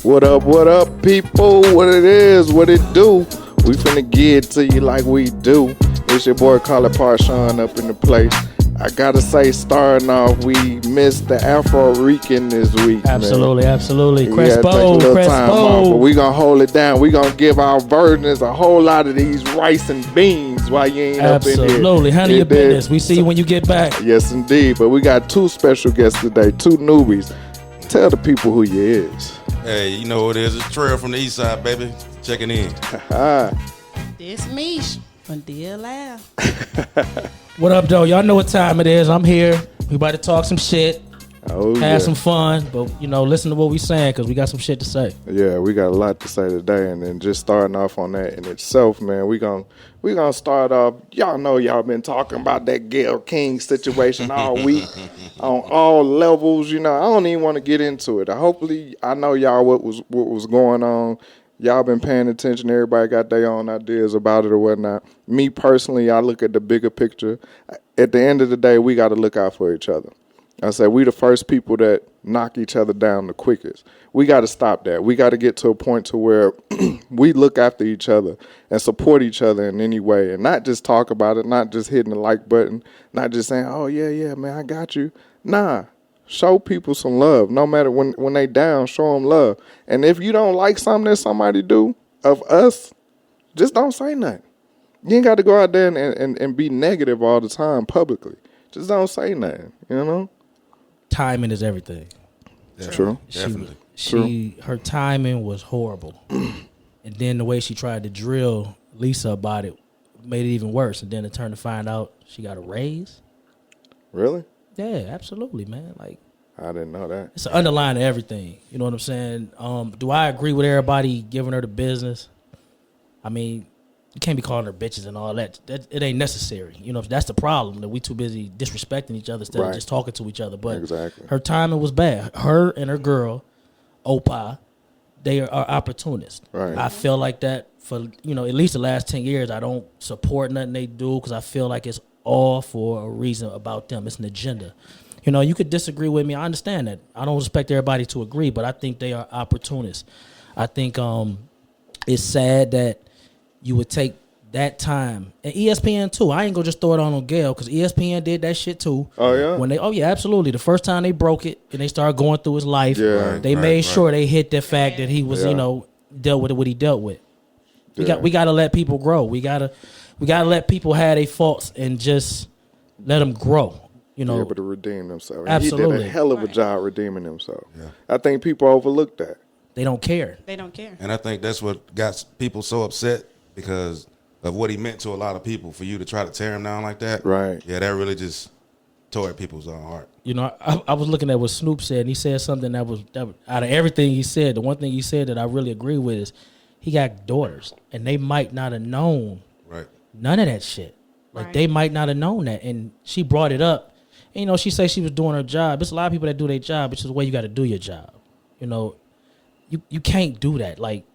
What up, people? What it is, what it do? We finna get it to you like we do. It's your boy Carly Parshawn up in the place. I gotta say, starting off, we missed the Afro Rican this week. Absolutely, man. absolutely. Crespo, take a little time off, but we gonna hold it down. We gonna give our virgins a whole lot of these rice and beans while you ain't up in here. Absolutely, handle your business. We see you when you get back. Yes, indeed. But we got two special guests today, two newbies. Tell the people who you is. Hey, you know who it is. It's Trell from the east side, baby. Checking in. This Mish from Dear Loud. What up, though? Y'all know what time it is. I'm here. We about to talk some shit. Have some fun, but listen to what we saying because we got some shit to say. Yeah, we got a lot to say today, and then just starting off on that in itself, man, we gonna start off. Y'all know y'all been talking about that Gayle King situation all week on all levels. I don't even want to get into it. I know y'all what was going on. Y'all been paying attention. Everybody got their own ideas about it or whatnot. Me personally, I look at the bigger picture. At the end of the day, we got to look out for each other. I said we the first people that knock each other down the quickest. We got to stop that. We got to get to a point to where we look after each other and support each other in any way, and not just talk about it, not just hitting the like button, not just saying, "Oh yeah, man, I got you." Nah, show people some love. No matter when they down, show them love. And if you don't like something that somebody do of us, just don't say nothing. You ain't got to go out there and be negative all the time publicly. Just don't say nothing. Timing is everything. Yeah, True. Definitely. Her timing was horrible. And then the way she tried to drill Lisa about it made it even worse. And then it turned to find out she got a raise. Really? Yeah, absolutely, man. Like, I didn't know that. it's an underline of everything. You know what I'm saying? Do I agree with everybody giving her the business? I mean, you can't be calling her bitches and all that. It ain't necessary. That's the problem, that we too busy disrespecting each other instead of just talking to each other. But exactly. Her timing was bad. Her and her girl, Opa, they are opportunists. Right. I feel like that for, at least the last 10 years. I don't support nothing they do because I feel like it's all for a reason about them. It's an agenda. You could disagree with me. I understand that. I don't expect everybody to agree, but I think they are opportunists. I think it's sad that you would take that time, and ESPN too. I ain't gonna just throw it on Gayle because ESPN did that shit too. Oh yeah. Oh yeah, absolutely. The first time they broke it and they started going through his life, they made sure they hit the fact that he was, dealt with what he dealt with. We gotta let people grow. We gotta let people have their faults and just let them grow. Be able to redeem themselves. And Absolutely. he did a hell of a job redeeming himself. Yeah. I think people overlook that. They don't care. And I think that's what got people so upset because of what he meant to a lot of people. For you to try to tear him down like that, right? Yeah, that really just tore at people's heart. I was looking at what Snoop said, and he said something that was out of everything he said. The one thing he said that I really agree with is he got daughters, and they might not have known none of that shit. Like they might not have known that, and she brought it up. And, she said she was doing her job. There's a lot of people that do their job, which is the way you got to do your job. You can't do that. Like,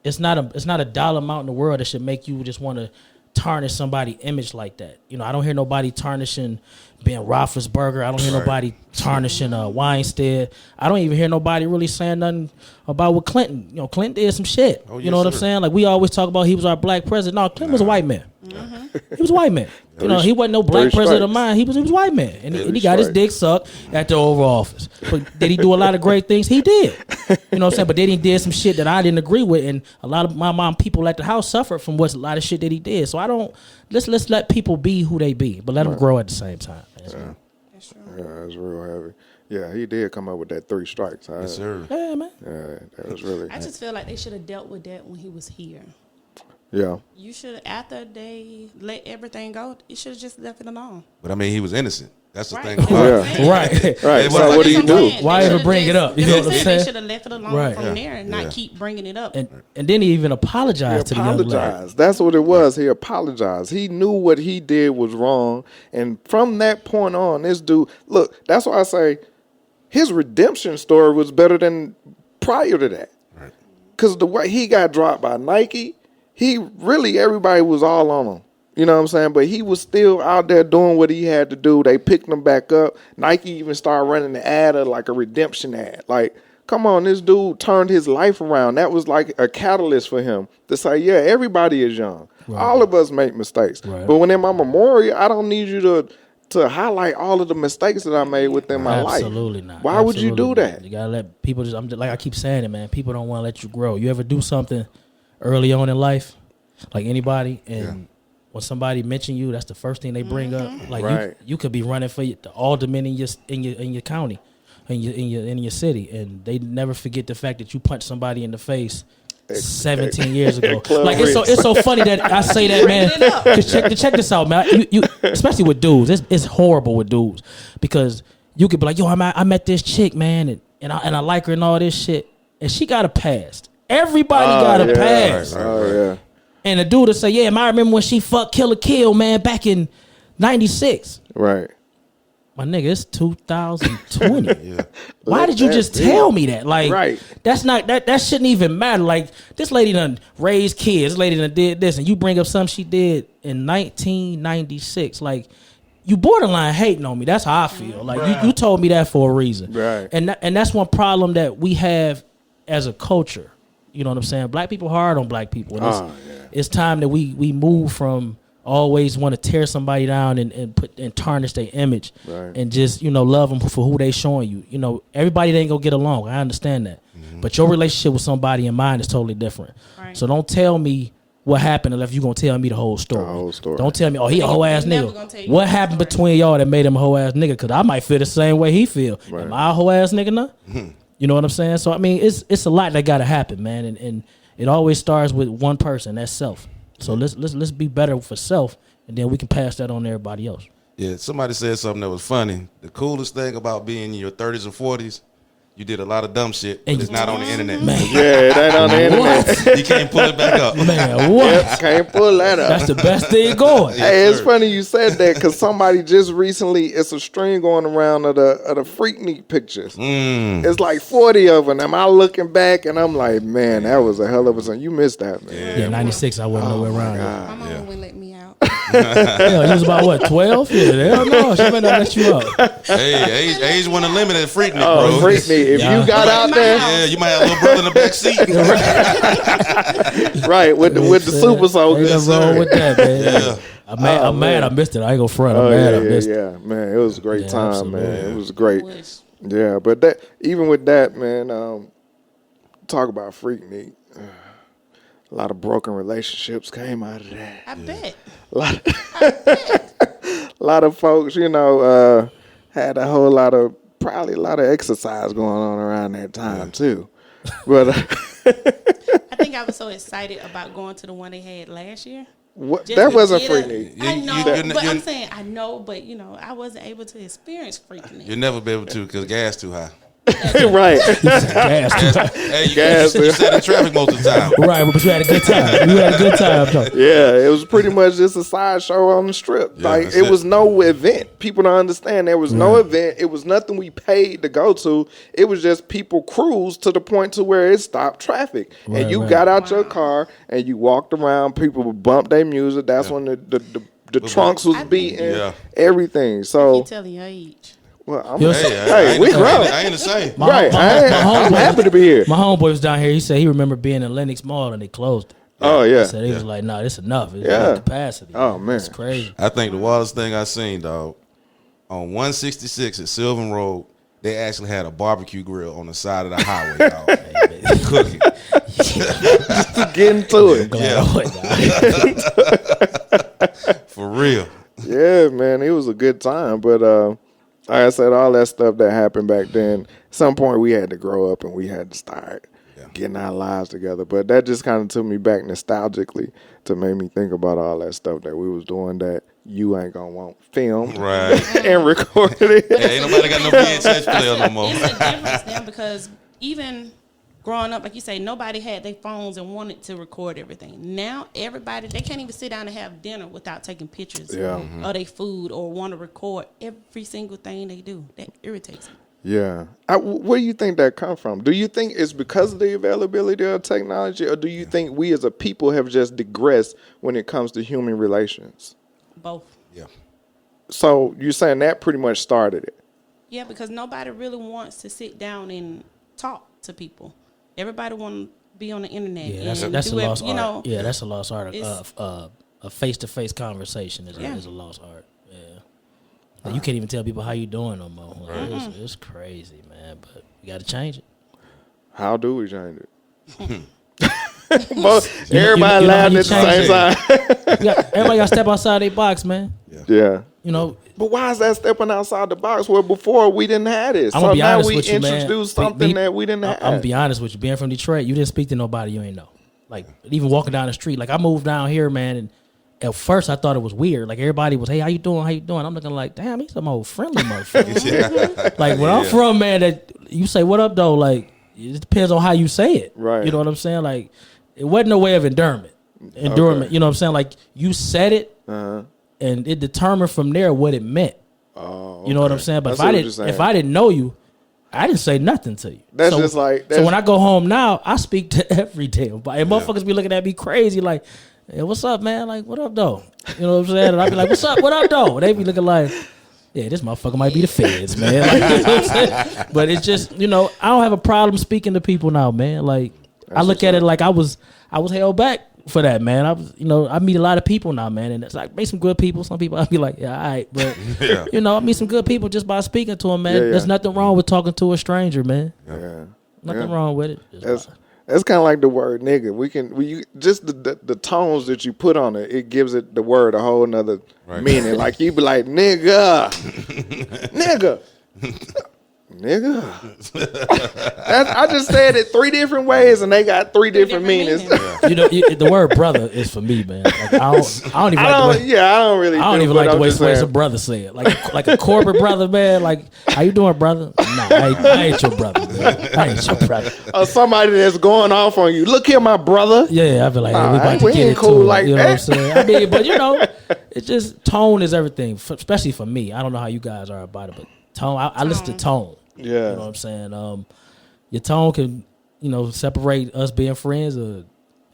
it's not a dollar amount in the world that should make you just want to tarnish somebody's image like that. I don't hear nobody tarnishing Ben Roethlisberger. I don't hear nobody tarnishing Weinstein. I don't even hear nobody really saying nothing about what Clinton. Clinton did some shit. Oh, yes, you know what I'm saying? Like, we always talk about he was our black president. No, Clinton was a white man. He was a white man. He wasn't no black president of mine. He was a white man, and he got his dick sucked at the Oval Office. But did he do a lot of great things? He did. You know what I'm saying? But then he did some shit that I didn't agree with, and a lot of my mom people at the house suffered from a lot of shit that he did. So I don't. Let's let people be who they be, but let them grow at the same time. That's true. Yeah, it's real heavy. Yeah, he did come up with that 3 strikes. Yes, sir. Yeah, man. Yeah, that was really. I just feel like they should have dealt with that when he was here. Yeah. You should, after they let everything go, you should have just left it alone. But I mean, he was innocent. That's the thing. Right. So what do you do? Why even bring it up? You know what I'm saying? They should have left it alone from there and not keep bringing it up. And then he even apologized to the young lady. That's what it was. He apologized. He knew what he did was wrong. And from that point on, this dude, look, that's why I say his redemption story was better than prior to that. Right. Because the way he got dropped by Nike, everybody was all on him. You know what I'm saying? But he was still out there doing what he had to do. They picked him back up. Nike even started running the ad like a redemption ad. Like, Come on, this dude turned his life around. That was like a catalyst for him to say, yeah, everybody is young. Right. All of us make mistakes. Right. But when in my memorial, I don't need you to highlight all of the mistakes that I made within my life. Absolutely not. Why would you do that? You gotta let people like I keep saying it, man. People don't want to let you grow. You ever do something early on in life, like anybody, and when somebody mention you, that's the first thing they bring up. Like you could be running for the alderman in your county. In your city, and they never forget the fact that you punched somebody in the face 17 years ago. Like it's so funny that I say that, man. Cause check this out, man. You especially with dudes, it's horrible with dudes because you could be like, yo, I met this chick, man, and I like her and all this shit, and she got a past. Everybody got a past. Yeah. And a dude will say, yeah, man, I remember when she fucked Kill or Kill, man, back in '96. Right. My nigga, it's 2020. Why did you just tell me that? Like, that's not that shouldn't even matter. Like, this lady done raised kids. This lady done did this, and you bring up something she did in 1996. Like, you borderline hating on me. That's how I feel. Like, you told me that for a reason. Right. And that's one problem that we have as a culture. You know what I'm saying? Black people hard on black people. And it's time that we move from always want to tear somebody down and tarnish their image and just, love them for who they showing you. Everybody ain't gonna get along. I understand that. Mm-hmm. But your relationship with somebody and mine is totally different. Right. So don't tell me what happened unless you're gonna tell me the whole story. Don't tell me, he a whole ass nigga. What happened between y'all that made him a whole ass nigga? Because I might feel the same way he feel. Right. Am I a whole ass nigga now? Mm-hmm. You know what I'm saying? So I mean, it's a lot that gotta happen, man. And it always starts with one person. That's self. So let's be better for self, and then we can pass that on to everybody else. Yeah, somebody said something that was funny. The coolest thing about being in your 30s or 40s, you did a lot of dumb shit, but it's not on the internet. Man. Yeah, it ain't on the internet. You can't pull it back up. Man, what? Yep, can't pull that up. That's the best thing going. Hey, it's funny you said that because somebody just recently, it's a string going around of the Freaknik pictures. It's like 40 of them. Am I looking back and I'm like, man, that was a hell of a song. You missed that, man. Yeah, 96, I wasn't nowhere around. My mom wouldn't let me out. Yeah, he was about what, 12? Yeah, hell no, she better not let you up. Hey, age wasn't limited at Freaknik, bro. Freaknik, if you got out there, you might have a little brother in the back seat. Right, with the super soaker. Ain't nothing wrong with that, man. Yeah. I'm mad I missed it. I ain't gonna front. I'm mad I missed it. Yeah, man, it was a great time, absolutely. man. It was great. Yeah, but that even with that, man, talk about Freaknik. A lot of broken relationships came out of that. I bet. A lot of folks, had probably a lot of exercise going on around that time too. But I think I was so excited about going to the one they had last year. That wasn't Freaknik. I know, but I'm saying I know, but I wasn't able to experience Freaknik. You'll never be able to because gas too high. Right. Gas. You sat in traffic most of the time. Right, but you had a good time. Yeah, it was pretty much just a sideshow on the strip. Yeah, like it was no event. People don't understand. There was no event. It was nothing we paid to go to. It was just people cruised to the point to where it stopped traffic. Right, and you got out your car and you walked around. People would bump their music. That's when the trunks was beating. Everything. So you telling your age. Well, we grown. I ain't the same. I'm happy to be here. My homeboy was down here. He said he remember being in Lenox Mall and they closed it. Oh, yeah. So he was like, nah, this enough. It's capacity. Oh, man. It's crazy. I think the wildest thing I seen, dog, on 166 at Sylvan Road, they actually had a barbecue grill on the side of the highway, dog. Cooking. Just getting to it. For real. Yeah, man, it was a good time. But like I said, all that stuff that happened back then, at some point we had to grow up and we had to start getting our lives together. But that just kind of took me back nostalgically to make me think about all that stuff that we was doing that you ain't going to want filmed and recorded. Yeah, ain't nobody got no VHS player no more. It's a difference now because even growing up, like you say, nobody had their phones and wanted to record everything. Now, everybody, they can't even sit down and have dinner without taking pictures of their food or want to record every single thing they do. That irritates me. Yeah. Where do you think that come from? Do you think it's because of the availability of technology, or do you think we as a people have just digressed when it comes to human relations? Both. Yeah. So you're saying that pretty much started it? Yeah, because nobody really wants to sit down and talk. to people. Everybody want to be on the internet. Yeah, and that's a do lost art. you know, Yeah, that's a lost art. A face-to-face conversation is a lost art. Yeah. Like, you can't even tell people how you doing no more. Like, it's crazy, man. But we got to change it. How do we change it? Everybody laughing at the same time. Everybody got to step outside their box, man. Yeah. You know. But why is that stepping outside the box? Well, before we didn't have this. I'm gonna be now honest we with you, introduced man. something that we didn't have. I'm gonna be honest with you. Being from Detroit, you didn't speak to nobody you ain't know. Like, even walking down the street. Like, I moved down here, man, and at first I thought it was weird. Like, everybody was, hey, how you doing? How you doing? I'm looking like, damn, he's some old friendly motherfucker. Like, where I'm from, man, that you say, what up, though? Like, it depends on how you say it. Right. You know what I'm saying? Like, it wasn't no way of endearment. You know what I'm saying? Like, you said it, and it determined from there what it meant. Oh, you know what I'm saying? But if I didn't know you, I didn't say nothing to you. That's just like... So when I go home now, I speak to every damn body. And motherfuckers be looking at me crazy like, hey, what's up, man? Like, what up, though? You know what I'm saying? And I be like, what's up? What up, though? They be looking like, yeah, this motherfucker might be the feds, man. Like, you know what I'm saying? But it's just, I don't have a problem speaking to people now, man. Like, I look at it like I was held back for that, man. I meet a lot of people now, man, and it's like, meet some good people. Some people I'll be like, yeah, all right, but I meet some good people just by speaking to them, man. Yeah, yeah. There's nothing wrong with talking to a stranger, man. Yeah, nothing wrong with it. That's kind of like the word nigga. Just the tones that you put on it, it gives it the word a whole nother meaning. Like you be like nigga, nigga. Nigga. I just said it 3 different ways and they got 3 different meanings. The word brother is for me, man. Like, I don't even like the way some brother say it. Like a corporate brother, man. Like, how you doing, brother? Nah, I ain't your brother, man. I ain't your brother. Or somebody that's going off on you. Look here, my brother. Yeah, I feel like, hey, we about to get it cool to like it. You know that. what I'm saying? I mean, but it's just tone is everything, especially for me. I don't know how you guys are about it, but tone. I listen to tone. Yeah. You know what I'm saying? Your tone can, separate us being friends or,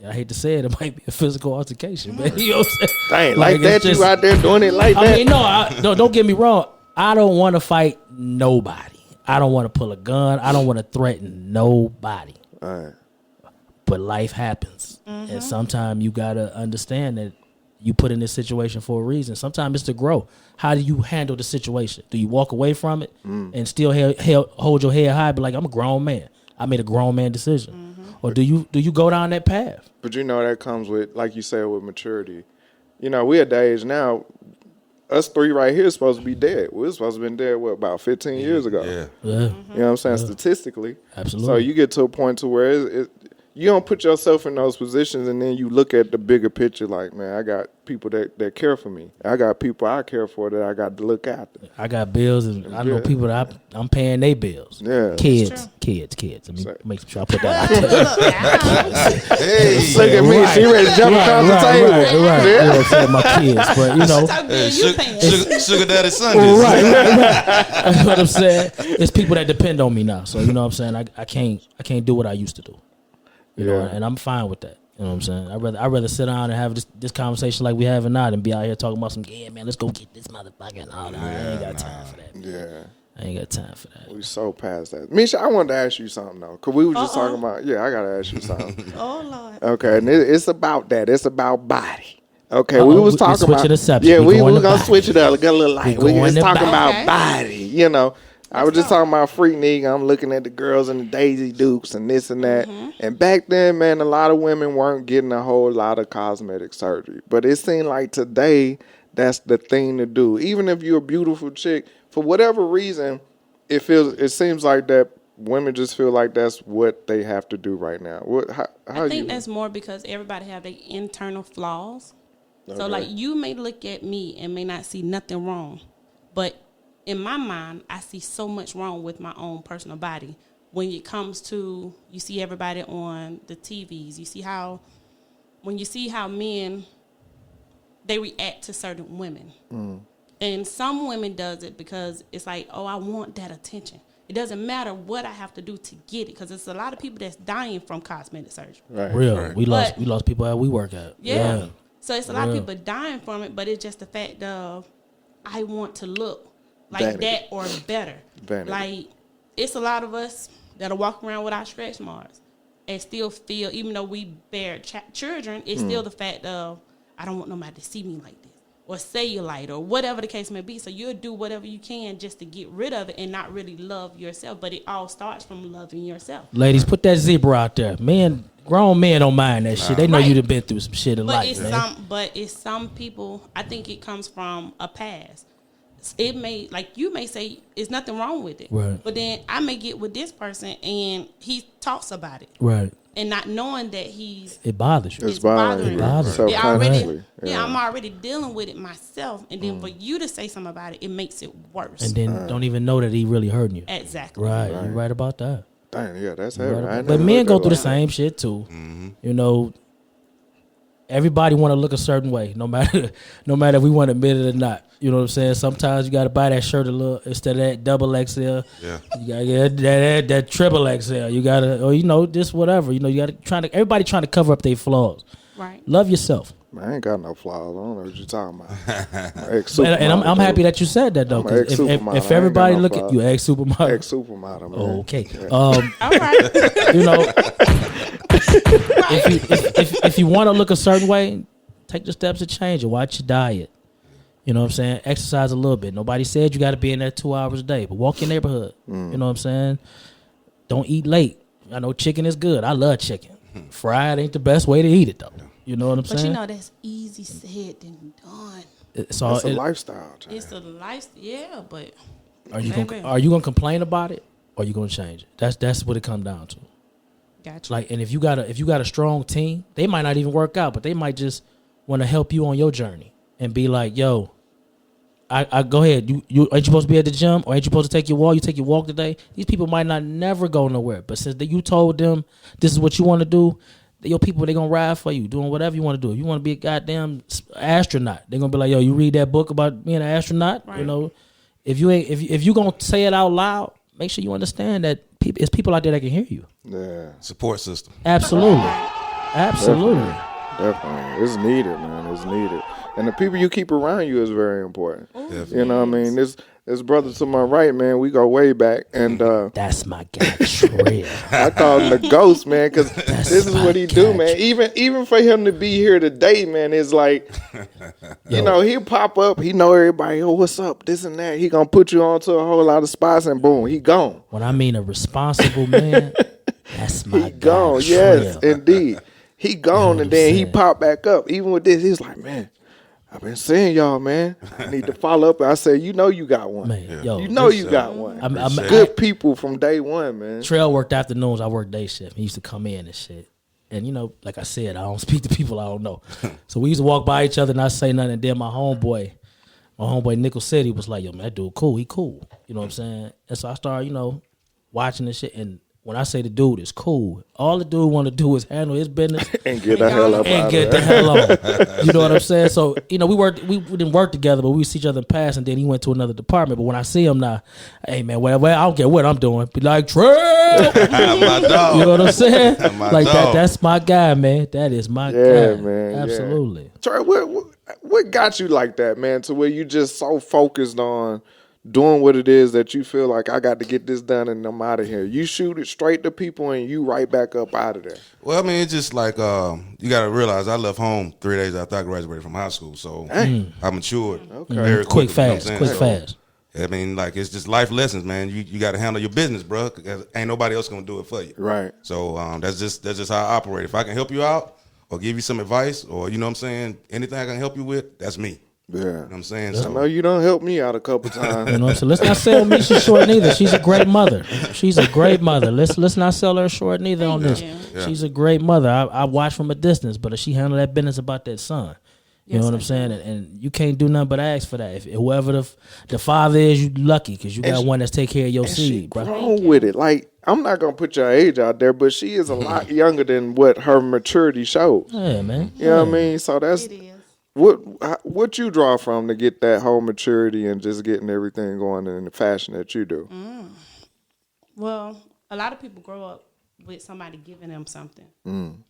I hate to say it, it might be a physical altercation, man. You know what I'm saying? Dang, like that, you out there doing it like that? I mean, no, don't get me wrong. I don't want to fight nobody. I don't want to pull a gun. I don't want to threaten nobody. All right. But life happens. And sometimes you got to understand that you put in this situation for a reason. Sometimes it's to grow. How do you handle the situation? Do you walk away from it and still hold your head high? Be like, I'm a grown man. I made a grown man decision. Or do you go down that path? But that comes with, like you said, with maturity. We're at the age now. Us 3 right here is supposed to be dead. We're supposed to have been dead, about 15 years ago? Yeah. You know what I'm saying? Statistically. Absolutely. So you get to a point to where you don't put yourself in those positions and then you look at the bigger picture like, man, I got people that care for me. I got people I care for that I got to look after. I got bills and I know people that I'm paying their bills. Yeah. Kids. Let me make sure I put that out there. Hey, look at me. She ready to jump across the table. Right. You know what I'm saying? My kids. But, Sugar Daddy Sundays. Right. That's what I'm saying. It's people that depend on me now. So, you know what I'm saying? I can't do what I used to do. You know, and I'm fine with that. You know what I'm saying? I'd rather sit down and have this conversation like we having now than be out here talking about some, man, let's go get this motherfucker and all that. I ain't got time for that. Yeah. I ain't got time for that. We so past that. Misha, I wanted to ask you something, though. Because we were just talking about, I got to ask you something. Oh, Lord. Okay, and it's about that. It's about body. Okay, we was talking about... the subject. Yeah, we going to switch it up. Get a little light. We was talking about body, I was just talking about freak nigga. I'm looking at the girls and the Daisy Dukes and this and that. And back then, man, a lot of women weren't getting a whole lot of cosmetic surgery. But it seemed like today, that's the thing to do. Even if you're a beautiful chick, for whatever reason, it seems like that women just feel like that's what they have to do right now. I think that's more because everybody have their internal flaws. Okay. So, like, you may look at me and may not see nothing wrong, but in my mind, I see so much wrong with my own personal body. When it comes to, you see everybody on the TVs, you see how men, they react to certain women. And some women does it because it's like, oh, I want that attention. It doesn't matter what I have to do to get it, because there's a lot of people that's dying from cosmetic surgery. Right. Real. Right. We lost people that we work at. Yeah. So it's a lot of people dying from it, but it's just the fact of, I want to look like Vanity. That or better. Vanity. Like, it's a lot of us that'll walk around with our stretch marks and still feel, even though we bear children, it's still the fact of, I don't want nobody to see me like this or cellulite or whatever the case may be. So you'll do whatever you can just to get rid of it and not really love yourself. But it all starts from loving yourself. Ladies, put that zebra out there. Men, grown men don't mind that shit. They know you've been through some shit in life, man. But it's some people, I think it comes from a past. It may, like you may say, there's nothing wrong with it. Right. But then I may get with this person and he talks about it. Right. And not knowing that it bothers you. It's bothering you. I'm already dealing with it myself. And then for you to say something about it, it makes it worse. And then don't even know that he really hurting you. Exactly. Right. You're right about that. Dang, yeah, that's heavy. Right, but men go through the same shit too. Mm-hmm. You know, everybody want to look a certain way, no matter if we want to admit it or not. You know what I'm saying? Sometimes you got to buy that shirt a little instead of that double XL. Yeah, you got to get that triple XL. You got to, or just whatever. You got to everybody trying to cover up their flaws. Right. Love yourself. Man, I ain't got no flaws. I don't know what you're talking about. And I'm happy that you said that though. Because if everybody look at you, ex supermodel. Ex supermodel, man. Oh, okay. Yeah. All right. if you want to look a certain way, take the steps to change it. Watch your diet. You know what I'm saying? Exercise a little bit. Nobody said you got to be in there 2 hours a day, but walk your neighborhood. You know what I'm saying? Don't eat late. I know chicken is good. I love chicken. Fried ain't the best way to eat it though. You know what I'm saying? But that's easy said than done. It's a lifestyle. It's a lifestyle, yeah. But are you gonna complain about it, or are you gonna change it? That's what it comes down to. Gotcha. Like, and if you got a strong team, they might not even work out, but they might just want to help you on your journey and be like, yo, I go ahead. You ain't you supposed to be at the gym, or ain't you supposed to take your walk? You take your walk today. These people might not never go nowhere, but since you told them this is what you want to do, your people, they gonna ride for you, doing whatever you want to do. If you want to be a goddamn astronaut, they're gonna be like, yo, you read that book about being an astronaut? Right. If you gonna say it out loud, make sure you understand that it's people out there that can hear you. Yeah. Support system. Absolutely. Definitely. It's needed, man. It's needed. And the people you keep around you is very important. Definitely. You know what I mean? This brother to my right, man, we go way back. And that's my guy, Trell. I call him the ghost, man, because this is what he do, man. Even for him to be here today, man, it's like, he'll pop up. He know everybody, what's up, this and that. He going to put you on to a whole lot of spots, and boom, he gone. When I mean a responsible man, that's my guy, gone. Trell. Yes, indeed. He gone, and then he popped back up. Even with this, he's like, man, I've been seeing y'all, man. I need to follow up. And I said, you got one. Man, you got one. I'm good people from day one, man. Trell worked afternoons. I worked day shift. He used to come in and shit. And, like I said, I don't speak to people I don't know. So we used to walk by each other and not say nothing. And then my homeboy Nickel City was like, yo, man, that dude cool. He cool. You know what I'm saying? And so I started, watching this shit. And when I say the dude is cool, all the dude want to do is handle his business and get the hell up and get the hell on. You know what I'm saying? So we didn't work together, but we see each other in past, and then he went to another department. But when I see him now, hey man, well I don't care what I'm doing. Be like, Trell, my dog. You know what I'm saying? Like dog. that's my guy, man. That is my guy. Yeah, man. Absolutely. Yeah. Trell, what got you like that, man? To where you just so focused on doing what it is that you feel like I got to get this done and I'm out of here. You shoot it straight to people and you right back up out of there. Well, I mean, it's just like you got to realize I left home 3 days after I graduated from high school, so I matured very quickly. Fast. I mean, like, it's just life lessons, man. You got to handle your business, bro. Ain't nobody else gonna do it for you. Right. So that's just how I operate. If I can help you out or give you some advice, or you know what I'm saying, anything I can help you with, that's me. Yeah. You know what I'm saying? I know you don't help me out a couple times. You know what I'm saying? Let's not sell Misha short neither. She's a great mother. She's a great mother. Let's not sell her short neither on this. Yeah. She's a great mother. I watch from a distance, but she handled that business about that son. You know what I'm saying? And you can't do nothing but ask for that. If whoever the father is, you lucky because you got one that's take care of your seed, bro. Wrong with it. Like, I'm not gonna put your age out there, but she is a lot younger than what her maturity shows. Yeah, man. You know what I mean? So that's what you draw from to get that whole maturity and just getting everything going in the fashion that you do. Well, a lot of people grow up with somebody giving them something.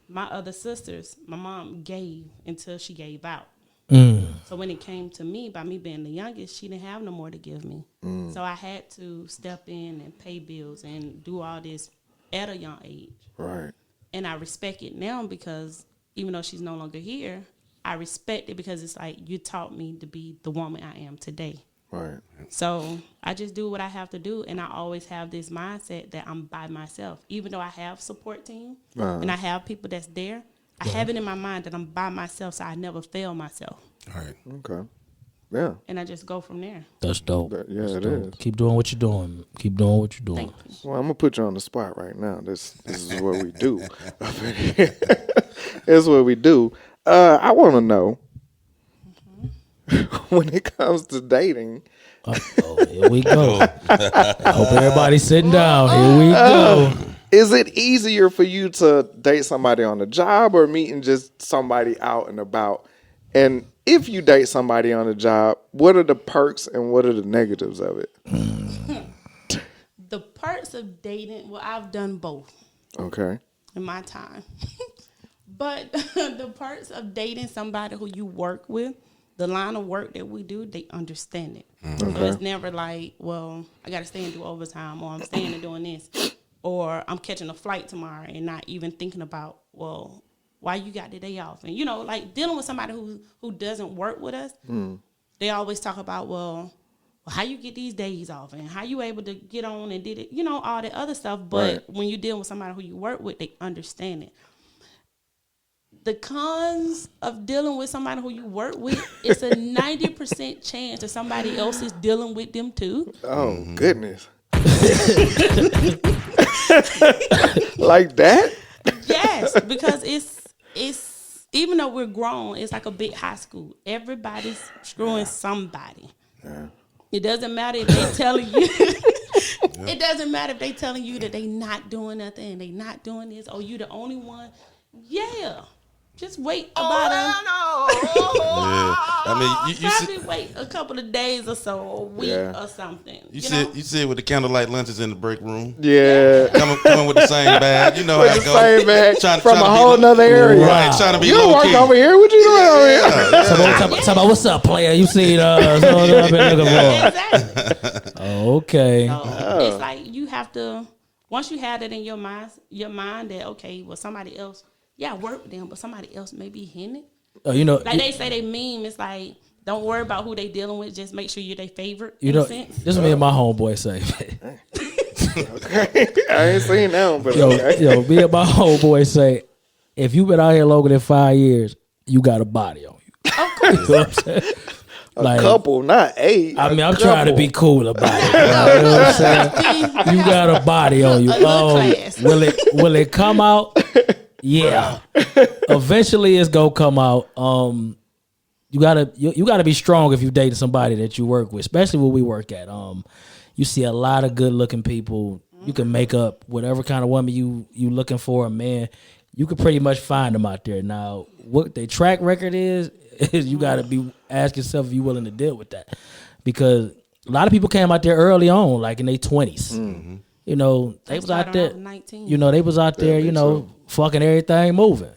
My other sisters, my mom gave until she gave out. So when it came to me, by me being the youngest, she didn't have no more to give me. So I had to step in and pay bills and do all this at a young age. Right. And I respect it now because even though she's no longer here, I respect it because it's like you taught me to be the woman I am today. Right. So I just do what I have to do, and I always have this mindset that I'm by myself. Even though I have support team and I have people that's there, I have it in my mind that I'm by myself, so I never fail myself. All right. Okay. Yeah. And I just go from there. That's dope. Yeah, That's it dope. is. Keep doing what you're doing. Keep doing what you're doing. Thank you. Well, I'm gonna put you on the spot right now. This is what we do. This is what we do. I want to know when it comes to dating. Oh, here we go. I hope everybody's sitting down. Here we go. Is it easier for you to date somebody on the job or meeting just somebody out and about? And if you date somebody on the job, what are the perks and what are the negatives of it? The perks of dating, well, I've done both Okay. in my time. But the perks of dating somebody who you work with, the line of work that we do, they understand it. So it's never like, well, I got to stay and do overtime, or I'm staying and doing this, or I'm catching a flight tomorrow and not even thinking about, well, why you got the day off? And, like dealing with somebody who doesn't work with us, they always talk about, well, how you get these days off and how you able to get on and did it, all that other stuff. But when you deal with somebody who you work with, they understand it. The cons of dealing with somebody who you work with, it's a 90% chance that somebody else is dealing with them too. Oh, goodness. Like that? Yes, because it's even though we're grown, it's like a big high school. Everybody's screwing somebody. Yeah. It doesn't matter if they telling you. It doesn't matter if they telling you that they not doing nothing and they not doing this, or you the only one. Yeah. Just wait about wait a couple of days or so, a week or something. You sit with the candlelight lunches in the break room. Yeah. Coming with the same bag. You know how With it the goes. same bag from a whole nother nother area. Right, trying to be You low don't work key. over here. What you doing over here? Talk about what's up, player? You see I've been looking for. Exactly. Okay. So it's like you have to, once you have that in your mind that, okay, well, somebody else, I work with them, but somebody else may be hitting it. Oh, Like they say they meme, it's like, don't worry about who they dealing with, just make sure you're their favorite. This is me and my homeboy say. Okay. I ain't seen that one, but Me and my homeboy say, if you been out here longer than 5 years, you got a body on you. Of course. You know what I'm saying? a couple, not 8. I mean, I'm trying to be cool about it. You know what I'm saying? You got a body on you. Class. Will it come out? Yeah. Eventually it's gonna come out. You gotta be strong if you date somebody that you work with, especially where we work at. You see a lot of good looking people. You can make up whatever kind of woman you looking for, a man. You can pretty much find them out there. Now, what their track record is you gotta be ask yourself if you willing to deal with that. Because a lot of people came out there early on, like in their 20s. Mm-hmm. They was out there. 19. They was out there, fucking everything moving.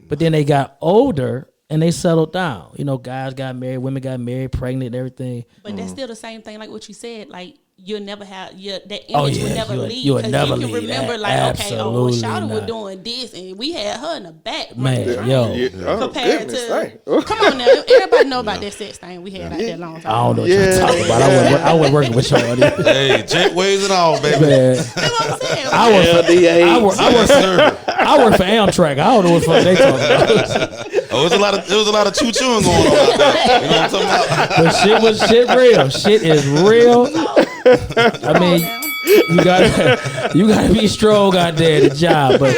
But then they got older and they settled down. Guys got married, women got married, pregnant, and everything. But that's still the same thing, like what you said. Like you'll never have that image will never leave. You would never you leave. can remember, like, Absolutely okay, Shawty was not. doing this, and we had her in the back. Man, compared to, come on now, everybody know about that sex thing we had out there long time. I don't know what you're talking about. I wasn't working with Shawty. Hey, jetways and all, baby. Man. That's what I'm saying. I work for Amtrak. I don't know what the fuck they talking about. Oh, there was a lot of choo-chooing going on out there. You know what I'm talking about? But shit real. Shit is real. I mean, you gotta be strong out there at the job. But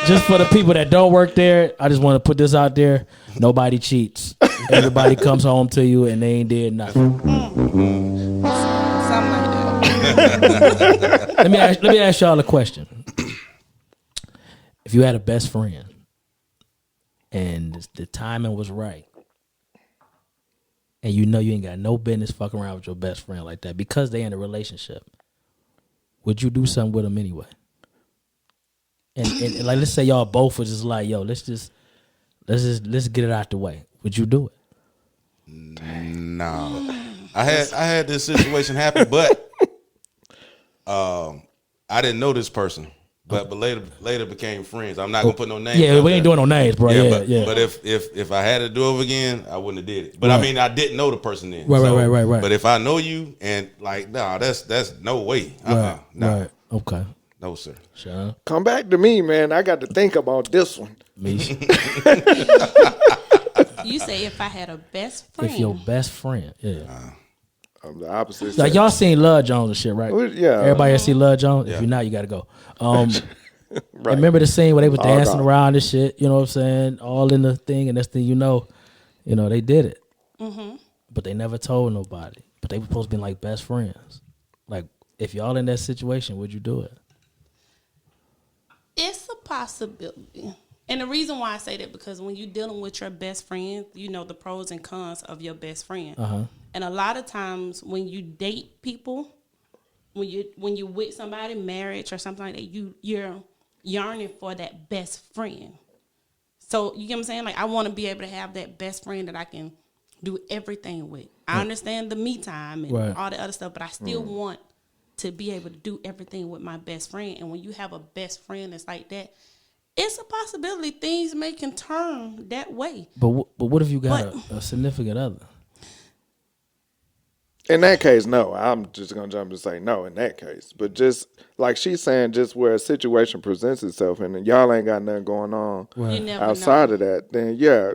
just for the people that don't work there, I just want to put this out there: nobody cheats. Everybody comes home to you and they ain't did nothing. Something like that. Let me ask y'all a question. If you had a best friend and the timing was right, and you ain't got no business fucking around with your best friend like that because they in a relationship, would you do something with them anyway? And like, let's say y'all both was just like, yo, let's get it out the way. would you do it? No. I had this situation happen, but I didn't know this person. But later became friends. I'm not gonna put no names. Yeah, we ain't doing no names, bro. Yeah. But if I had to do it again, I wouldn't have did it. But I mean, I didn't know the person then. Right. But if I know you and like, nah, that's no way. Right. Nah. Okay. No, sir. Sean? Come back to me, man. I got to think about this one. Mesia? You say if I had a best friend. If your best friend, yeah. I'm the opposite. Like y'all seen Love Jones and shit, right? Yeah. Everybody else see Love Jones? Yeah. If you're not, you got to go. Right. Remember the scene where they was All dancing gone. around and shit, you know what I'm saying? All in the thing, and next thing you know, they did it. Mm-hmm. But they never told nobody. But they were supposed to be like best friends. Like, if y'all in that situation, would you do it? It's a possibility. And the reason why I say that, because when you're dealing with your best friend, you know the pros and cons of your best friend. Uh-huh. And a lot of times when you date people, when you with somebody, marriage or something like that, you're yearning for that best friend. So you get what I'm saying? Like, I want to be able to have that best friend that I can do everything with. I understand the me time and all the other stuff, but I still want to be able to do everything with my best friend. And when you have a best friend that's like that, it's a possibility things can turn that way. But what if you got a significant other? In that case, no. I'm just going to jump and say no in that case. But just like she's saying, just where a situation presents itself and y'all ain't got nothing going on outside of that, then yeah,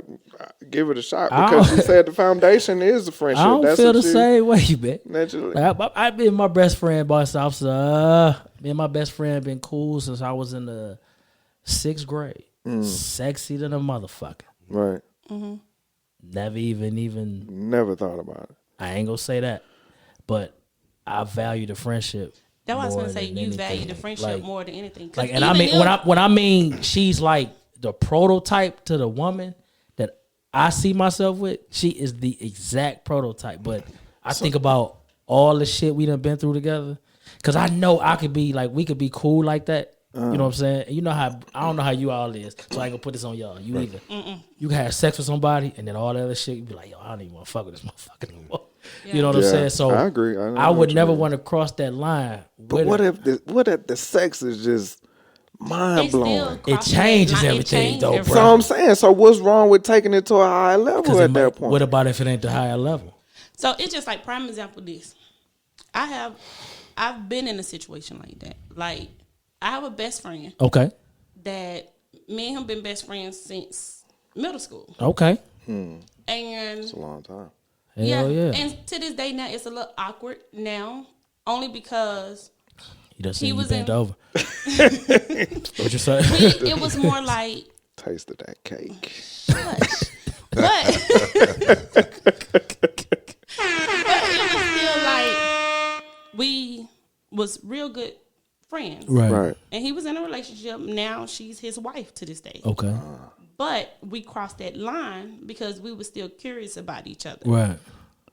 give it a shot. Because she said the foundation is the friendship. I don't feel the same way, man. Naturally. Like, I've been my best friend, boss officer. Me and my best friend been cool since I was in the 6th grade. Sexy than a motherfucker. Right. Mm-hmm. Never even. Never thought about it. I ain't gonna say that, but I value the friendship. That's what I was gonna say. than You anything. value the friendship Like, more than anything. Like, and I mean, when I mean she's like the prototype to the woman that I see myself with. She is the exact prototype. But I think about all the shit we done been through together, because I know I could be like, we could be cool like that. You know what I'm saying? And you know how I don't know how you all is, so I ain't gonna put this on y'all. You either you can have sex with somebody and then all the other shit, you be like, yo, I don't even want to fuck with this motherfucker anymore. You know what I'm saying? So I agree. I would never want to cross that line. But what if the sex is just mind blowing? It changes everything, though, bro. So I'm saying, so what's wrong with taking it to a higher level at that point? What about if it ain't the higher level? So it's just like, prime example, this. I've been in a situation like that. Like, I have a best friend. Okay. That me and him been best friends since middle school. Okay. And It's a long time. Hell yeah. And to this day now, it's a little awkward now, only because he doesn't. He was bent in, over. What you say? It was more like Tasted that cake. but it was still like we was real good friends. Right. And he was in a relationship. Now she's his wife to this day. Okay. But we crossed that line because we were still curious about each other. Right.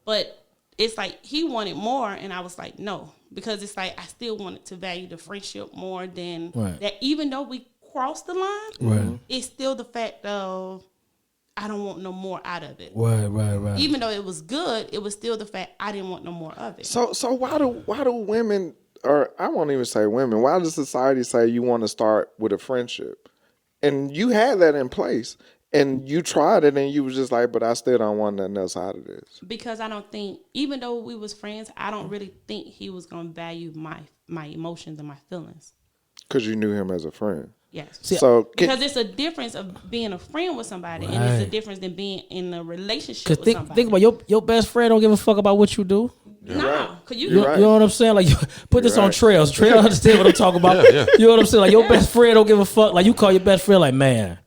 But it's like he wanted more, and I was like, no. Because it's like I still wanted to value the friendship more than that. Even though we crossed the line, it's still the fact of I don't want no more out of it. Right. Even though it was good, it was still the fact I didn't want no more of it. So why do women, or I won't even say women, why does society say you want to start with a friendship? And you had that in place, and you tried it, and you was just like, but I still don't want nothing else out of this. Because I don't think, even though we was friends, I don't really think he was going to value my emotions and my feelings. Because you knew him as a friend. Yes. So because it's a difference of being a friend with somebody, and it's a difference than being in a relationship with somebody. Think about your best friend don't give a fuck about what you do. No, because you know what I'm saying? Like, put this on Trails. Trail understand what I'm talking about. You know what I'm saying? Like, your best friend don't give a fuck. Like, you call your best friend like, man,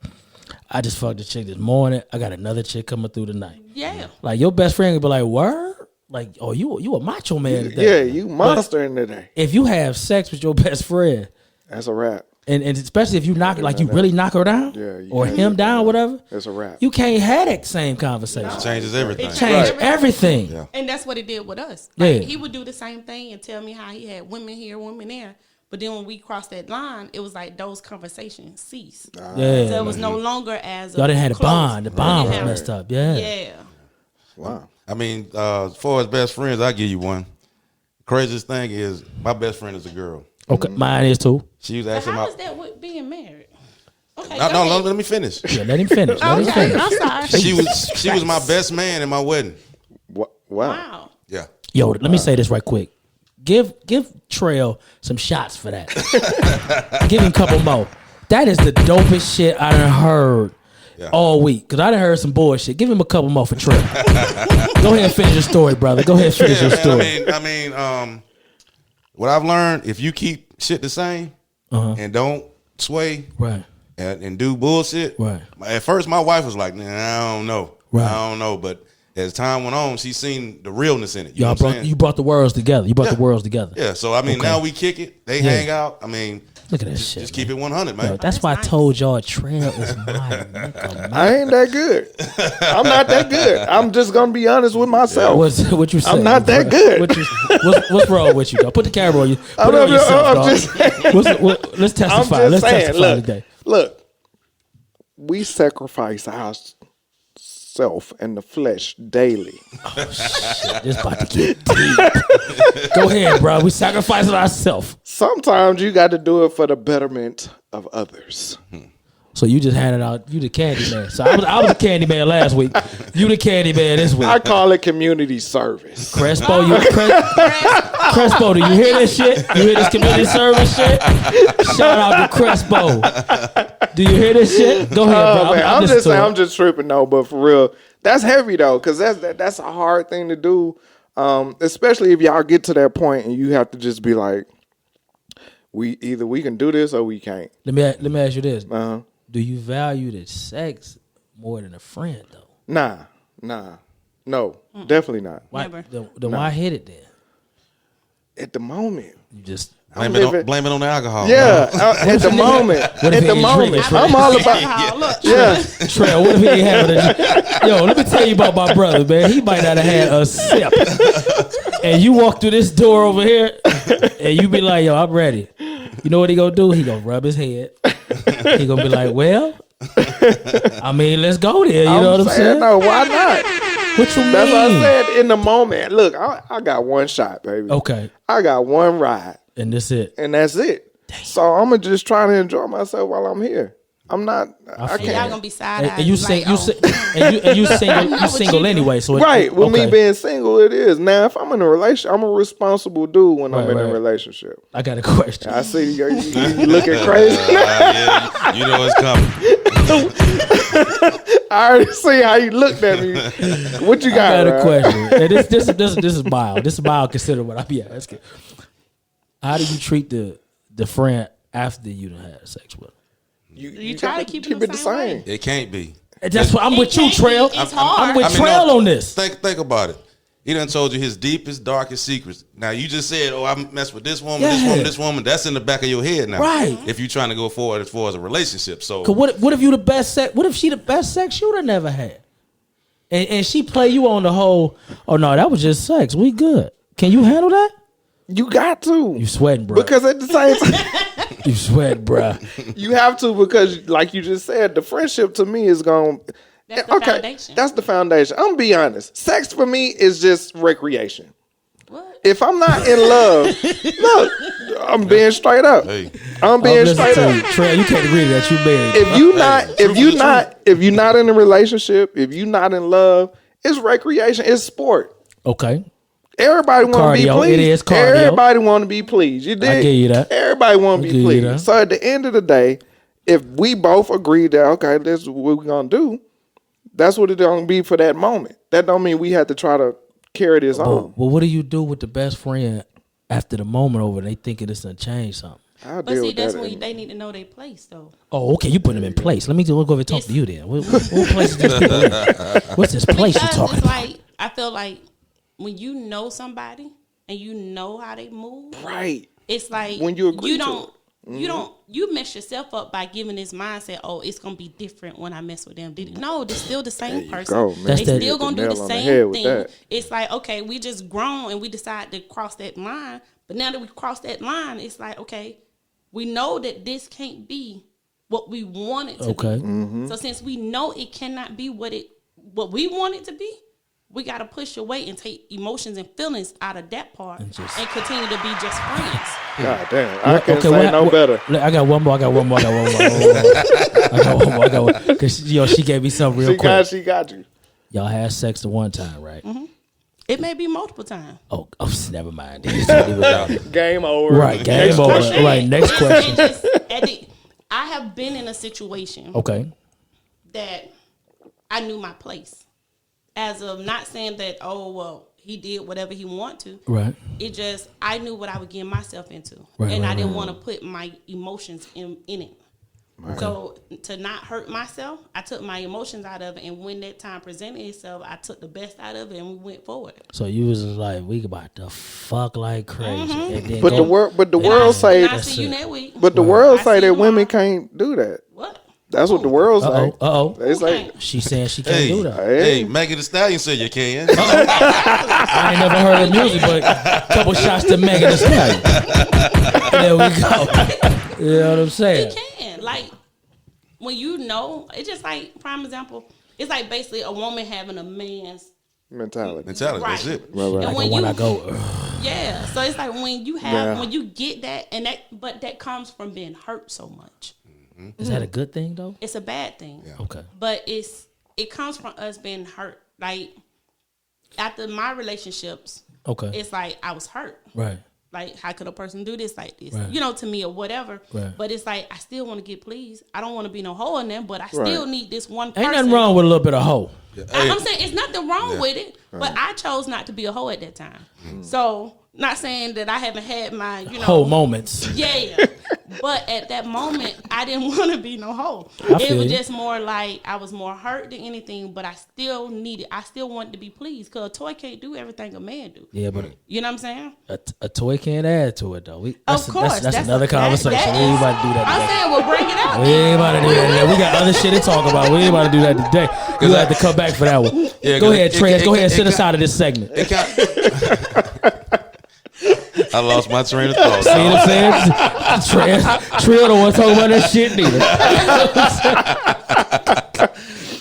I just fucked the chick this morning. I got another chick coming through tonight. Yeah. Like, your best friend would be like, word? Like, oh, you a macho man today. Yeah, you monster in today. If you have sex with your best friend, that's a wrap. And especially if you knock, like you really knock her down, or him down, whatever. It's a wrap. You can't have that same conversation. It changes everything. It changed everything. Yeah. And that's what it did with us. Like, he would do the same thing and tell me how he had women here, women there. But then when we crossed that line, it was like those conversations ceased. Yeah. So it was no longer as Y'all didn't have the close. bond. The bond was Yeah. messed up. Yeah. Yeah. Wow. I mean, as far as best friends, I give you one. Craziest thing is my best friend is a girl. Okay, mine is too. She was But actually how my. is that with being married? Okay, No, go ahead. let me finish. Yeah, let him finish. Let him Okay, finish. I'm sorry. She was my best man in my wedding. Wow. Wow. Yeah. Yo, let me say this right quick. Give Trell some shots for that. Give him a couple more. That is the dopest shit I done heard all week. Cause I done heard some bullshit. Give him a couple more for Trell. Go ahead and finish your story, brother. Go ahead and finish your story. I mean, what I've learned, if you keep shit the same and don't sway Right. and do bullshit. Right. At first, my wife was like, "Nah, I don't know. Right. I don't know." But as time went on, she seen the realness in it. You know Y'all what I'm brought saying? you brought the worlds together. You brought the worlds together. Yeah. So I mean, now we kick it. They hang out. I mean, Look at that shit. just keep it 100, man. Yo, that's why I told y'all Trell is my nigga, man. I ain't that good. I'm not that good. I'm just gonna be honest with myself. What you say? I'm not that good. What's wrong with you, though? Put the camera on you. Put I'm it on yourself, I'm dog. just saying. Let's testify. I'm just Let's saying. testify today. Look. We sacrifice ourself and the flesh daily. It's about to get deep. Go ahead, bro. We sacrificing ourselves. Sometimes you got to do it for the betterment of others. So you just handed out. You the candy man. So I was the candy man last week. You the candy man this week. I call it community service. Crespo, Crespo, do you hear this shit? You hear this community service shit? Shout out to Crespo. Do you hear this shit? Go ahead, bro. Man, I'm listening just to saying, it. I'm just tripping though, but for real, that's heavy though, because that's a hard thing to do, especially if y'all get to that point and you have to just be like, we can do this or we can't. Let me ask you this. Uh-huh. Do you value the sex more than a friend though? No, definitely not. Why, Never. then why hit it then? At the moment. You just Blame it on the alcohol. Yeah, at the moment. What if At the he ain't moment. drinking? I'm all about. Look, Yeah. Trell, what if he ain't having a... Yo, let me tell you about my brother, man. He might not have had a sip. And you walk through this door over here, and you be like, yo, I'm ready. You know what he gonna do? He gonna rub his head. He gonna be like, well, I mean, let's go there. You know what I'm saying? No, why not? What you mean? That's what I said in the moment. Look, I got one shot, baby. Okay. I got one ride, And that's it. and that's it. So I'm gonna just try to enjoy myself while I'm here. I'm not. I and y'all can't. gonna be side And you sing, like, you single, you single anyway. So Right. With me okay. being single, it is. Now, if I'm in a relationship, I'm a responsible dude when I'm in a Right. relationship. I got a question. I see you looking crazy. Yeah, you know it's coming. I already see how you looked at me. What you got? I got a Ryan? question. And this is mild. This is mild considered what I be asking. How do you treat the friend after you done had sex with him? You try gotta to keep it the same way. It can't be. And that's what I'm with you, can't be. Trail. It's hard. I'm with I mean, Trail no, on this. Think about it. He done told you his deepest, darkest secrets. Now you just said, "Oh, I messed with this woman, this Yeah. woman, this woman." That's in the back of your head now, Right. If you're trying to go forward as far as a relationship, so Cause what if you the best sex? What if she the best sex you'd have never had? And she play you on the whole. Oh no, that was just sex. We good. Can you handle that? You got to. You sweating, bro. Because at the same time, you sweat, bro. you have to, because like you just said, the friendship to me is going. That's the foundation. That's the foundation. I'm gonna be honest. Sex for me is just recreation. What? If I'm not in love, look, I'm being straight up. Hey. I'm being Listen straight to up. you, Trail. You can't agree to that. You married. If you're not in a relationship, if you're not in love, it's recreation. It's sport. Okay. Everybody want to be Cardio. pleased. It is cardio. Everybody want to be pleased. You dig? I give you that. Everybody want to I be give you that. pleased. So at the end of the day, if we both agree that okay, this is what we're gonna do, that's what it's gonna be for that moment. That don't mean we have to try to carry this on. Well, what do you do with the best friend after the moment over? They thinking it's gonna change something. I'll But deal see, with that's that. when they need to know their place, though. Oh, okay. You put them in place. Let me go over and talk to you then. What place is this people in? What's this place you Because talking it's about? like, I feel like when you know somebody and you know how they move, Right. it's like When you agree you to don't. it. You mess yourself up by giving this mindset. Oh, it's gonna be different when I mess with them. No, they're still the same person. go, man. That's They that- still gonna do Nail the on the same head with thing. that. It's like, okay, we just grown and we decide to cross that line, But now that we crossed that line, it's like, okay, we know that this can't be what we want it to be. Mm-hmm. So since we know it cannot be what we want it to be, we got to push away and take emotions and feelings out of that part and continue to be just friends. God damn. I can't say no better. I got one more. Because, she gave me something real quick. She got you. Y'all had sex the one time, right? Mm-hmm. It may be multiple times. Oh, never mind. Game over. Right, game over. Right, next question. I have been in a situation that I knew my place. As of not saying that, he did whatever he wanted to. Right. It just, I knew what I would get myself into. I didn't want to put my emotions in it. Right. So to not hurt myself, I took my emotions out of it. And when that time presented itself, I took the best out of it and we went forward. So you was just like, we about to fuck like crazy. Mm-hmm. And then but the world say that women can't do that. What? That's what the world say. They say she's saying she can't do that. Hey, Megan Thee Stallion said you can. I ain't never heard her music, but a couple shots to Megan Thee Stallion. There we go. You know what I'm saying? You can. Like, when you know, it's just like, prime example, it's like basically a woman having a man's mentality. Right. That's it. Right. And when I go, yeah. So it's like when you have, when you get that, but that comes from being hurt so much. Is that a good thing though? It's a bad thing. Yeah. Okay. But it comes from us being hurt. Like after my relationships, it's like I was hurt. Right. Like, how could a person do this like this? Right. To me or whatever. Right. But it's like I still want to get pleased. I don't want to be no hoe in them, but I still need this one person. Ain't nothing wrong with a little bit of hoe. Yeah. I'm saying it's nothing wrong with it, but I chose not to be a hoe at that time. So, not saying that I haven't had my, hoe moments. Yeah. But at that moment, I didn't want to be no hoe. It was just more like I was more hurt than anything, but I still wanted to be pleased because a toy can't do everything a man do. Yeah, but you know what I'm saying? A toy can't add to it though. Of course, that's another conversation. We ain't about to do that. I'm saying we'll bring it out. We ain't about to do that today. We got other shit to talk about. We ain't about to do that today. You have to come back for that one. Yeah, go ahead, Trez. Go ahead and sit us out of this segment. I lost my train of thought. See what I'm saying? Trell don't want to talk about that shit neither.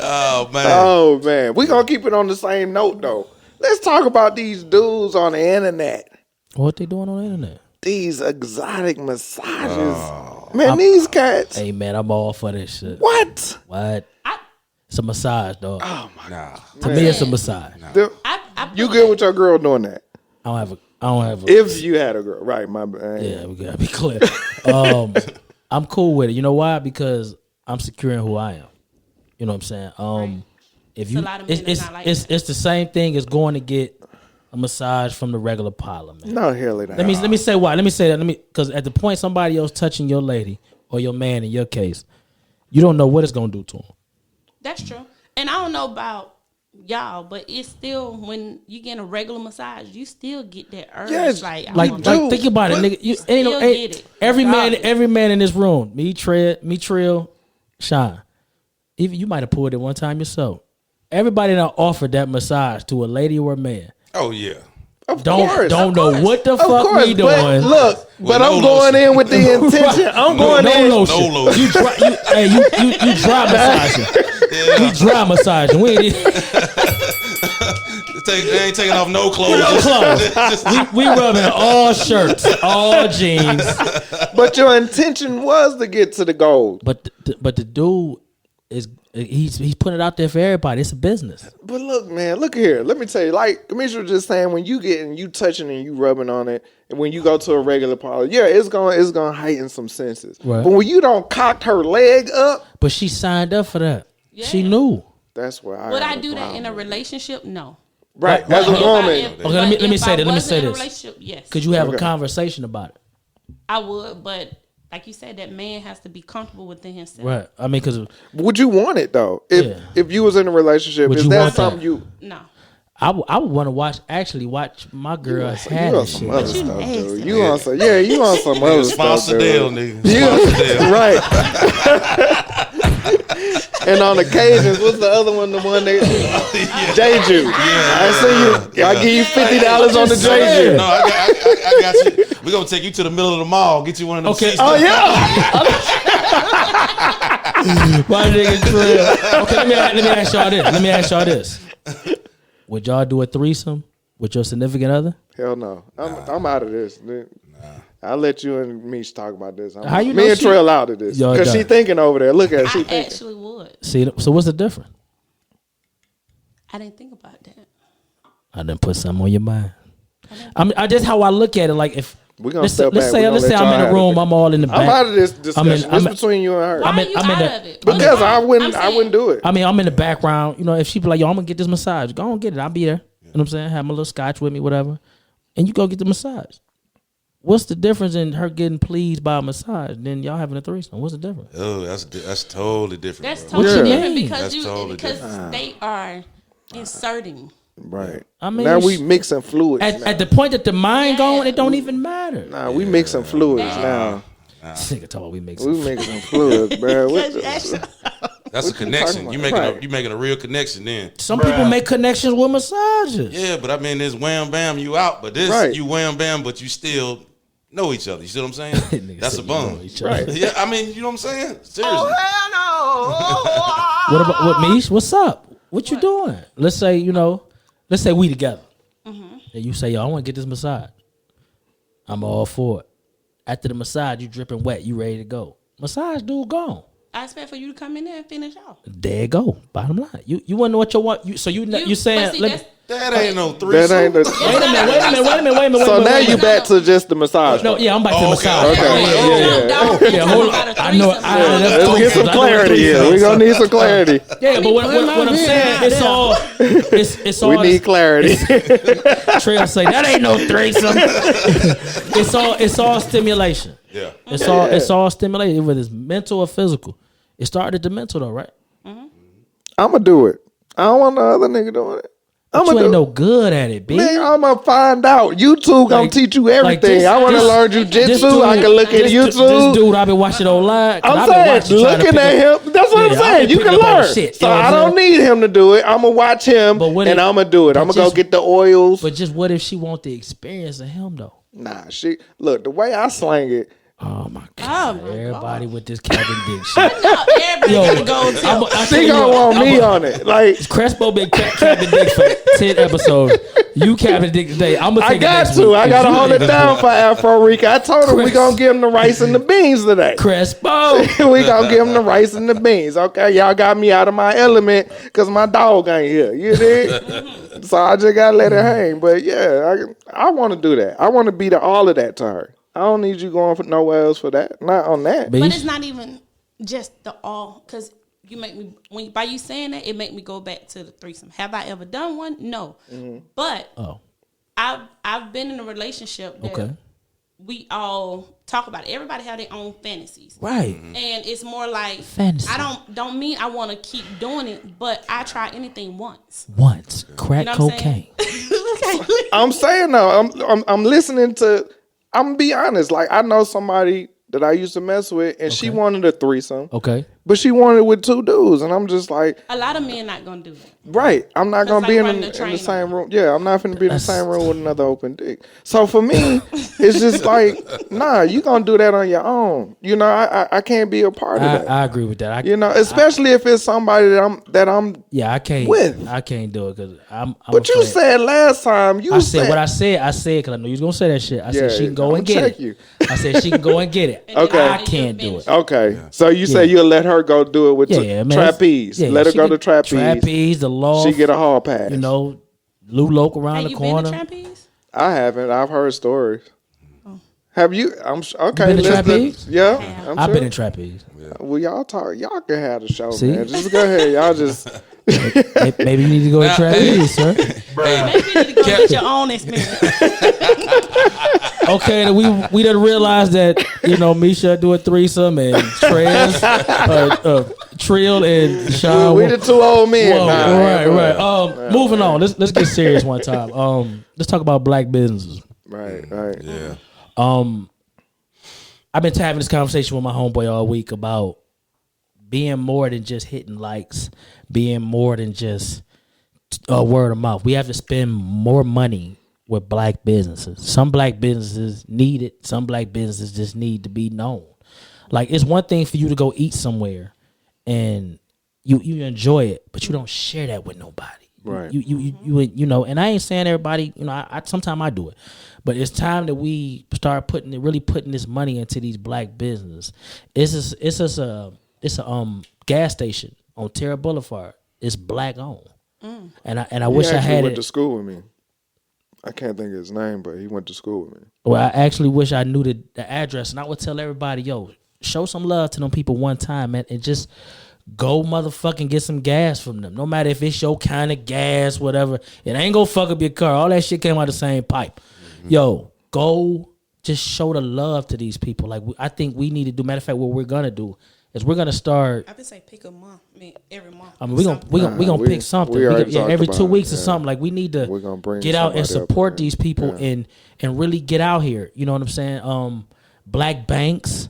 Oh man. We're gonna keep it on the same note though. Let's talk about these dudes on the internet. What they doing on the internet? These exotic massages. These cats. Hey man, I'm all for this shit. What? It's a massage, dog. Oh my god. To me, it's a massage. You good with your girl doing that? I don't have a. If you had a girl, right? My bad. Yeah, we gotta be clear. I'm cool with it. You know why? Because I'm securing who I am. You know what I'm saying? If you, it's the same thing as going to get a massage from the regular parlor, man. No, hell it ain't. Let me say why. Let me say that. Because at the point somebody else touching your lady or your man in your case, you don't know what it's gonna do to him. That's true. And I don't know about y'all, but it's still when you get a regular massage, you still get that urge. Yes, like think about it, nigga. You get it. Every man in this room, me, Trell, Sean, even you might have pulled it one time yourself. Everybody that offered that massage to a lady or a man. Oh yeah. Don't know what the fuck we doing. But look, I'm going in with the intention. I'm going in. No lotion. You dry massaging. Yeah. You dry massaging. We they ain't taking off no clothes. No clothes. we rubbing all shirts, all jeans. But your intention was to get to the goal. But the dude he's putting it out there for everybody. It's a business. But look, man, look here. Let me tell you, like Commissioner was just saying, when you touching and you rubbing on it, and when you go to a regular parlor, yeah, it's gonna heighten some senses. Right. But when you don't cock her leg up, but she signed up for that. Yeah. She knew. That's where would I do that in a relationship? No. Right, as a woman. Okay, let me say this. Yes. Could you have a conversation about it? I would, but like you said, that man has to be comfortable within himself. Right. I mean, because would you want it though? If you was in a relationship, is that something you? No. I would want to watch my girl have you on this some shit. other stuff, dude. You on some other stuff, Sponsor deal, nigga. Right. And on occasions, what's the other one? The one that Jeju. Yeah, I see you. I give you $50 on the Jeju. No, I got you. We're gonna take you to the middle of the mall, get you one of them. Okay. Oh yeah. My nigga Trell. Okay, let me ask y'all this. Let me ask y'all this. Would y'all do a threesome with your significant other? Hell no. I'm out of this. Nah. I'll let you and Mish talk about this. How you me know and Trell out of this. Because she thinking over there. Look at her. She thinking. Actually would. See, so what's the difference? I didn't think about that. I done put something on your mind. I just how I look at it. Like if We're gonna let's step back. say I'm in a room, I'm all in the back. I'm out of this discussion. I'm it's between you and her. Why are you out of it? Because I wouldn't do it. I mean, I'm in the background. You know, if she be like, "Yo, I'm gonna get this massage," go on get it. I'll be there. You know what I'm saying? Have my little scotch with me, whatever, and you go get the massage. What's the difference in her getting pleased by a massage than y'all having a threesome? What's the difference? Oh, that's totally different. That's bro. totally Yeah. different That's totally because they are inserting. Right. I mean, now we mixing fluids. at the point that the mind going, it don't even matter. Nah, we mixing fluids now. Nigga talk, we make We mixing fluids, bro. That's a connection. talking You about? making a real connection then. Some people make connections with massages. Yeah, but I mean, this wham bam, you out. But this, Right. you wham bam, but you still know each other. You see what I'm saying? Nigga That's a said you know bum. each other. Right. Yeah, I mean, you know what I'm saying? Seriously. What about what Mish? What's up? What you doing? Let's say we together. And you say, yo, I want to get this massage. I'm all for it. After the massage, you dripping wet, you ready to go. Massage dude gone. I expect for you to come in there and finish off. There you go. Bottom line. You want to know what you want. You saying but see, That ain't no threesome. That ain't the. wait a minute. So now you back to just the massage. No, yeah, I'm back to the Oh, massage. okay. Yeah, hold on. I know. Let's get some clarity here. We're gonna need some clarity. Yeah, but what I'm saying, it's all. We need clarity. Trell say that ain't no threesome. it's all stimulation. Yeah. It's all stimulation, whether it's mental or physical. It started at the mental though, right? I'm gonna do it. I don't want no other nigga doing it. But you ain't no good at it, B. Nigga, I'm gonna find out. YouTube gonna teach you everything. I want to learn jujitsu. I can look at YouTube. This dude I've been watching online. I'm saying, looking at him. That's what I'm saying. You can learn. So I don't need him to do it. I'm gonna watch him, and I'm gonna do it. I'm gonna go get the oils. But just what if she want the experience of him though? Nah, look the way I slang it. Oh my god! Oh my Everybody God. with this Captain Dick shit. Everybody gotta go to. She gonna want me on it. Like Crespo been Captain Dick for 10 episodes. You Captain Dick today. I'm gonna take I got to. I gotta hold it down for Afro Rica. I told him we gonna give him the rice and the beans today. Crespo. We gonna give him the rice and the beans. Okay, y'all got me out of my element because my dog ain't here. You dig? So I just gotta let it hang. But yeah, I want to do that. I want to be all of that to her. I don't need you going for nowhere else for that. Not on that. But it's not even just the all, because you make me by you saying that, it make me go back to the threesome. Have I ever done one? No. But I've been in a relationship that we all talk about it. Everybody have their own fantasies, Right. and it's more like Fantasy. I don't mean I want to keep doing it, but I try anything once. Once crack You know what I'm cocaine. I'm saying though, I'm listening to. I'm gonna be honest. Like I know somebody that I used to mess with, and she wanted a threesome. Okay. But she wanted it with 2 dudes, and I'm just like, A lot of men not gonna do that. right. I'm not gonna like be in running the the train same room. Yeah, I'm not gonna be in the same room with another open dick. So for me, it's just like, nah, you gonna do that on your own. You know, I can't be a part of that. I agree with that. You know, especially if it's somebody that I'm. Yeah, I can't. With. I can't do it because I'm. But you said last time I said what I said. I said because I know you was gonna say that shit. I said she can go I'ma and get check it. you. I said she can go and get it. Okay. I can't do it. Okay, so you say you'll let her go do it with Yeah, man. trapeze. Yeah, Let her she go get to trapeze. Trapeze, the loft. She get a hall pass. You know, Lou Loke around Have the you corner. been to trapeze? I haven't. I've heard stories. Have you? Okay. been to let's- trapeze? Yeah, I'm I've sure. been in trapeze. Well, y'all talk. Y'all can have the show, See? man. Just go ahead. Y'all just. Maybe you need to go to trapeze, sir. Maybe you need to go get your own experience. Okay, we done realized that Misha do a threesome and Trell and Sean. we the 2 old men. Whoa, Nah, right. Moving on. Let's get serious one time. Let's talk about black businesses. Right. Yeah. I've been having this conversation with my homeboy all week about being more than just hitting likes, being more than just word of mouth. We have to spend more money with black businesses. Some black businesses need it. Some black businesses just need to be known. Like, it's one thing for you to go eat somewhere and you enjoy it, but you don't share that with nobody. Right. You know, and I ain't saying everybody, you know, I sometimes I do it. But it's time that we start really putting this money into these black businesses. It's a gas station on Terra Boulevard. It's black owned. And I wish I had went it. to school with me. I can't think of his name, but he went to school with me. Well, I actually wish I knew the address, and I would tell everybody, yo, show some love to them people one time, man, and just go motherfucking get some gas from them. No matter if it's your kind of gas, whatever. It ain't gonna fuck up your car. All that shit came out the same pipe. Yo, go just show the love to these people. Like, I think we need to do. Matter of fact, what we're gonna do is we're gonna start. I would say pick a month. I mean, every month. I mean, we gonna pick something. Every 2 weeks or something. Like, we need to get out and support these people and really get out here. You know what I'm saying? Black banks.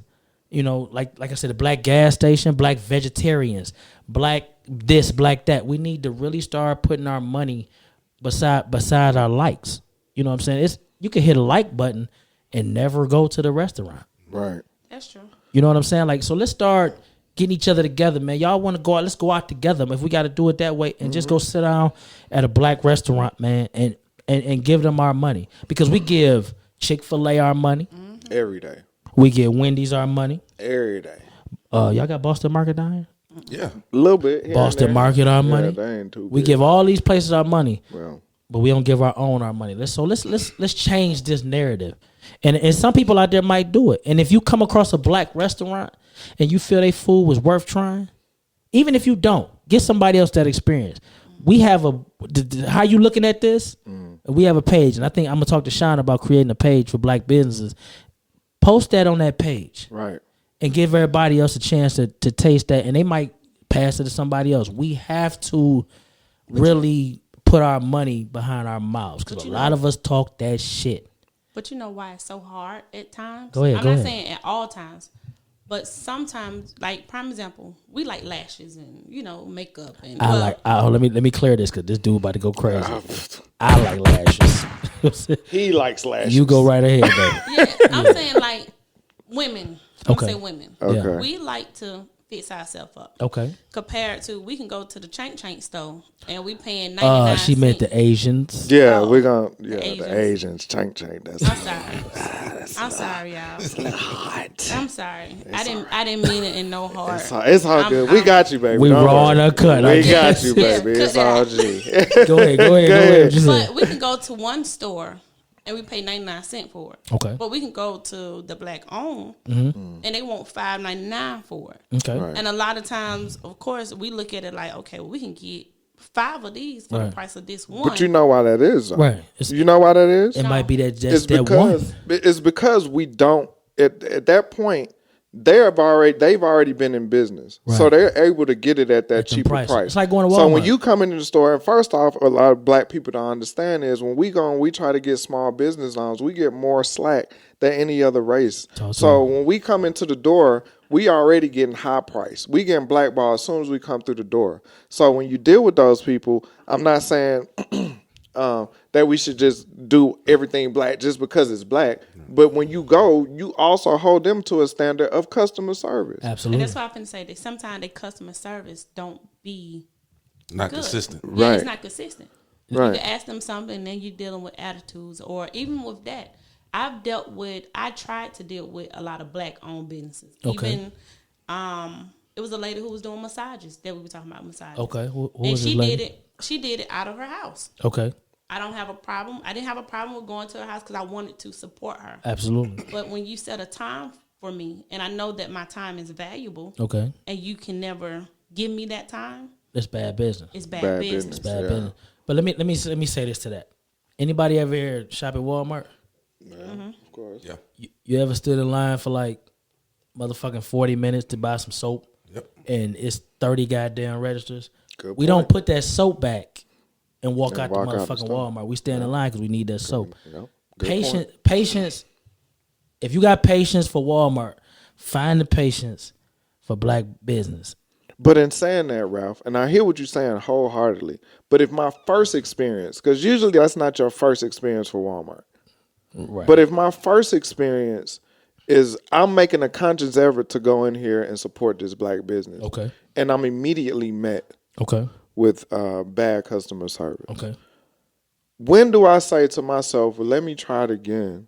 You know, like I said, the black gas station, black vegetarians, black this, black that. We need to really start putting our money beside our likes. You know what I'm saying? You can hit a like button and never go to the restaurant. Right. That's true. You know what I'm saying? Like, so let's start getting each other together, man. Y'all want to go out? Let's go out together. If we got to do it that way, and just go sit down at a black restaurant, man, and give them our money, because we give Chick-fil-A our money every day. We give Wendy's our money every day. Y'all got Boston Market down here? Yeah, a little bit. Boston Market our money. They ain't too we big. give all these places our money. Well, but we don't give our money. Let's change this narrative. And some people out there might do it. And if you come across a black restaurant and you feel their food was worth trying, even if you don't, get somebody else that experience. We have how you looking at this? We have a page, and I think I'm gonna talk to Sean about creating a page for black businesses. Post that on that page, right, and give everybody else a chance to taste that, and they might pass it to somebody else. We have to really put our money behind our mouths, because a lot of us talk that shit. But you know why it's so hard at times? Go ahead. I'm not saying at all times, but sometimes, like, prime example, we like lashes and, you know, makeup and. Let me clear this, because this dude about to go crazy. I like lashes. He likes lashes. You go right ahead, though. Yeah, I'm saying, like, women. I'm gonna say women. Okay. We like to fix ourselves up. Okay. Compared to, we can go to the chank store and we paying 99 she meant the Asians. Yeah, Oh, we're gonna the the Asians. Chank. That's I'm sorry, y'all. it's a little hot. I'm sorry. I didn't mean it in no heart. It's all good. We got you, baby. We Don't raw worry. and uncut. We I got guess. you, baby. Yeah, It's cut all that G. Go ahead. But we can go to one store and we pay 99 cents for it. Okay. But we can go to the black owned and they want $5.99 for it. Okay. Right. And a lot of times, of course, we look at it like, okay, well, we can get 5 of these for the price of this one. But you know why that is, though. Right. You know why that is? It might be that It's just that one. because we don't at that point they've already been in business, so they're able to get it at that cheaper price. It's like going to Walmart. So when you come into the store, and first off, a lot of black people don't understand is when we try to get small business loans, we get more slack than any other race. So when we come into the door, we already getting high price. We getting blackballed as soon as we come through the door. So when you deal with those people, I'm not saying that we should just do everything black just because it's black. But when you go, you also hold them to a standard of customer service. Absolutely. And that's why I can say that sometimes the customer service don't be not good. consistent. Yeah, Right. it's not consistent. Right. You can ask them something and then you're dealing with attitudes, or even with that. I tried to deal with a lot of black owned businesses. Okay. Even it was a lady who was doing massages that we were talking about massages. Okay. Who And was this lady? she did it out of her house. Okay. I don't have a problem. I didn't have a problem with going to her house because I wanted to support her. Absolutely. But when you set a time for me, and I know that my time is valuable, Okay. and you can never give me that time, That's bad business. it's bad, Bad business. business. Bad Yeah. business. But let me say this to that. Anybody ever here shop at Walmart? Of course. Yeah. You ever stood in line for like motherfucking 40 minutes to buy some soap? Yep. And it's 30 goddamn registers? Good We point. don't put that soap back and walk And out walk the out the motherfucking store. Walmart. We stand in line because we need that soap. Good point. Patience. If you got patience for Walmart, find the patience for black business. But in saying that, Ralph, and I hear what you're saying wholeheartedly, but if my first experience, because usually that's not your first experience for Walmart, Right. but if my first experience is I'm making a conscious effort to go in here and support this black business, Okay. and I'm immediately met Okay. with bad customer service. Okay. When do I say to myself, well, let me try it again,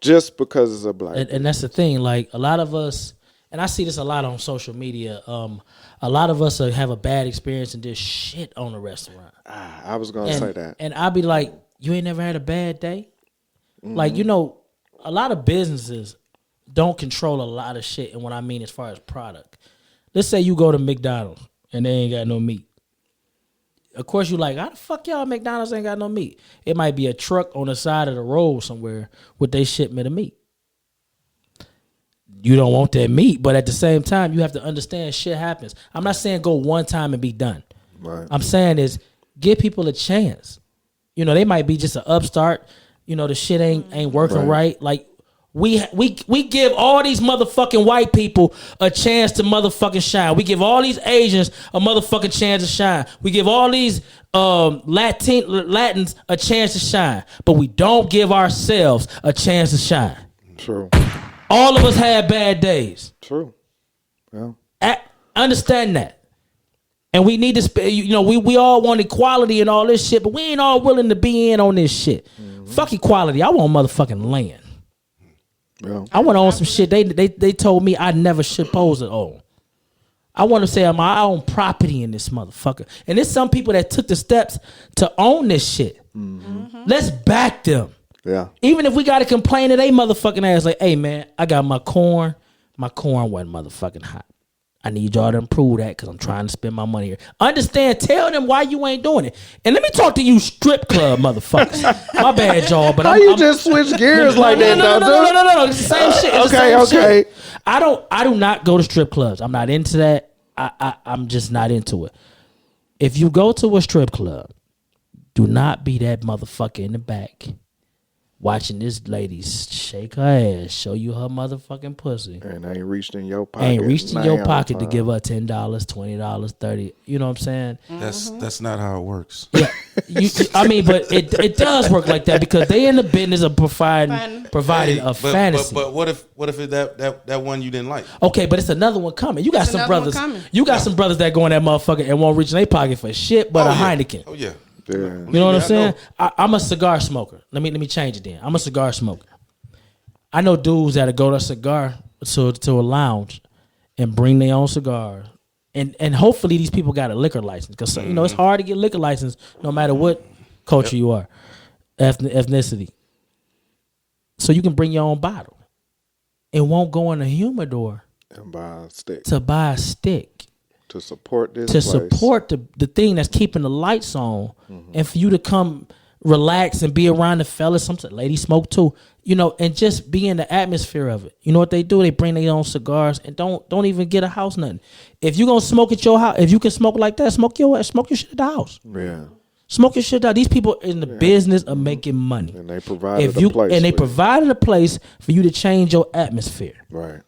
just because it's a black business? And that's the thing. Like a lot of us, and I see this a lot on social media. A lot of us have a bad experience and just shit on the restaurant. I was gonna say that, and I'll be like, you ain't never had a bad day. Like, you know, a lot of businesses don't control a lot of shit. And what I mean as far as product, let's say you go to McDonald's and they ain't got no meat. Of course, you like, how the fuck y'all McDonald's ain't got no meat? It might be a truck on the side of the road somewhere with their shipment of meat. You don't want that meat, but at the same time, you have to understand shit happens. I'm not saying go one time and be done. right? I'm saying is give people a chance. You know, they might be just an upstart. You know, the shit ain't working right. Like we give all these motherfucking white people a chance to motherfucking shine. We give all these Asians a motherfucking chance to shine. We give all these Latins a chance to shine, but we don't give ourselves a chance to shine. True, All of us had bad days. true. Yeah, Understand that. And we need to, you know, we all want equality and all this shit, but we ain't all willing to be in on this shit. Fuck equality. I want motherfucking land. yeah. I want to own some shit they told me I never should supposed to own. I want to say I own property in this motherfucker. And there's some people that took the steps to own this shit. Let's back them. Yeah. Even if we got to complain to they motherfucking ass like, hey man, I got my corn. My corn wasn't motherfucking hot. I need y'all to improve that because I'm trying to spend my money here. Understand, tell them why you ain't doing it. And let me talk to you strip club motherfuckers. My bad, y'all, but How you just switch gears like that, no. It's the same shit. It's the same Okay. shit. I do not go to strip clubs. I'm not into that. I'm just not into it. If you go to a strip club, do not be that motherfucker in the back watching this lady shake her ass, show you her motherfucking pussy. And ain't reached in your pocket. Ain't reached in your now. pocket to give her $10, $20, $30. You know what I'm saying? That's not how it works. Yeah, I mean, but it does work like that because they in the business of providing a fantasy. But what if it, that one you didn't like? Okay, but it's another one coming. You got some brothers. You got some brothers that go in that motherfucker and won't reach in their pocket for shit, but a Heineken. Oh yeah. Yeah. You know what I'm saying? I'm a cigar smoker. Let me change it then. I'm a cigar smoker. I know dudes that'll go to a lounge and bring their own cigar. And hopefully these people got a liquor license. Because you know it's hard to get liquor license no matter what culture you are. Ethnicity. So you can bring your own bottle. It won't go in a humidor And buy a stick. to buy a stick. To support this To place. support the thing that's keeping the lights on, and for you to come relax and be around the fellas. Some ladies smoke too, you know, and just be in the atmosphere of it. You know what they do? They bring their own cigars and don't even get a house nothing. If you gonna smoke at your house, if you can smoke like that, smoke your shit at the house. Yeah. Smoke your shit out. These people in the business of making money, And they provided a place. and they for you. provided a place for you to change your atmosphere. Right.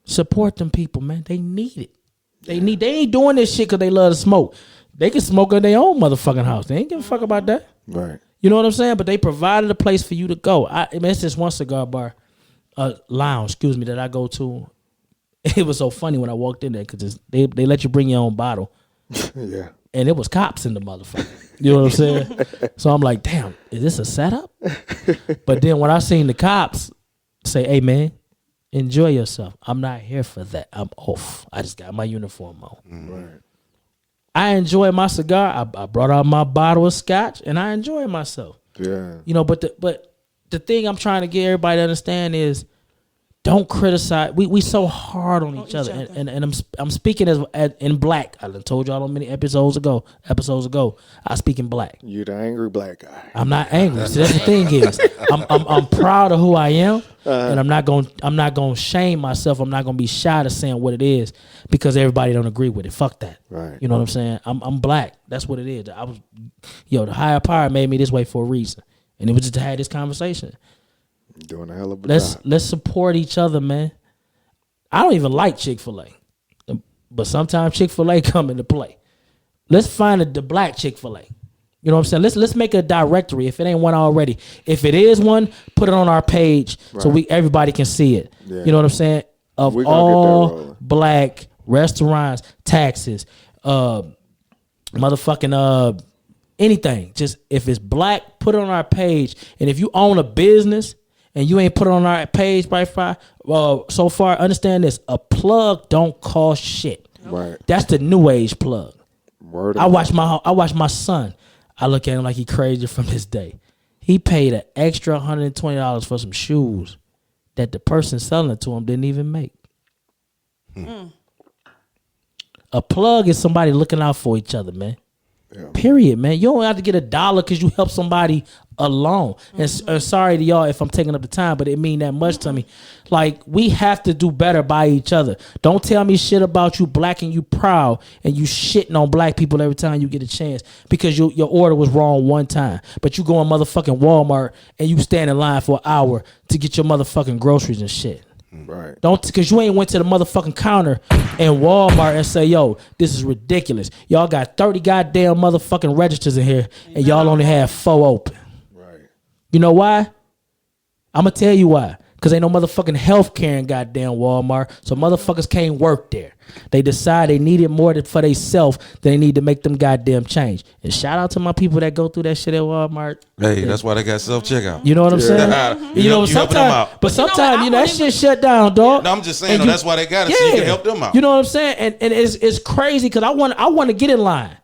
Support them people, man. They need it. They ain't doing this shit because they love to smoke. They can smoke in their own motherfucking house. They ain't give a fuck about that. Right. You know what I'm saying? But they provided a place for you to go. I mean, it's just one cigar bar, lounge, that I go to. It was so funny when I walked in there because they let you bring your own bottle. Yeah. And it was cops in the motherfucker. You know what I'm saying? So I'm like, damn, is this a setup? But then when I seen the cops say, hey, man, enjoy yourself. I'm not here for that. I'm off. I just got my uniform on. Right. I enjoy my cigar. I brought out my bottle of scotch and I enjoy myself. Yeah. You know, but the thing I'm trying to get everybody to understand is don't criticize. We so hard on each other. And I'm speaking as in black. I done told y'all how many episodes ago. I speak in black. You the angry black guy. I'm not angry. So that's the thing is, I'm proud of who I am, and I'm not gonna shame myself. I'm not gonna be shy to saying what it is because everybody don't agree with it. Fuck that. Right. You know what I'm saying? I'm black. That's what it is. The higher power made me this way for a reason, and it was just to have this conversation. Doing a hell of a job. Let's support each other, man. I don't even like Chick-fil-A. but sometimes Chick-fil-A come into play. Let's find the black Chick-fil-A. You know what I'm saying? Let's make a directory if it ain't one already. If it is one, put it on our page so everybody can see it. Yeah. You know what I'm saying? Of all black restaurants, taxes, motherfucking anything. Just if it's black, put it on our page. And if you own a business and you ain't put it on our page so far, understand this: a plug don't cost shit. Right. That's the new age plug. I watch my my son. I look at him like he crazy from this day. He paid an extra $120 for some shoes that the person selling it to him didn't even make. A plug is somebody looking out for each other, man. Yeah. Period, man. You don't have to get $1 because you help somebody alone. And sorry to y'all if I'm taking up the time, but it mean that much to me. Like, we have to do better by each other. Don't tell me shit about you black and you proud and you shitting on black people every time you get a chance because your order was wrong one time. But you go in motherfucking Walmart and you stand in line for an hour to get your motherfucking groceries and shit. Right. Don't, because you ain't went to the motherfucking counter in Walmart and say, yo, this is ridiculous. Y'all got 30 goddamn motherfucking registers in here and y'all only have 4 open. Right. You know why? I'm going to tell you why. Because ain't no motherfucking healthcare in goddamn Walmart. So motherfuckers can't work there. They decide they need it more for themselves than they need to make them goddamn change. And shout out to my people that go through that shit at Walmart. Hey, that's why they got self-checkout. You know what I'm saying? You know, sometimes that shit shut down, dog. No, I'm just saying, that's why they got it, so you can help them out. You know what I'm saying? And it's crazy because I want to get in line.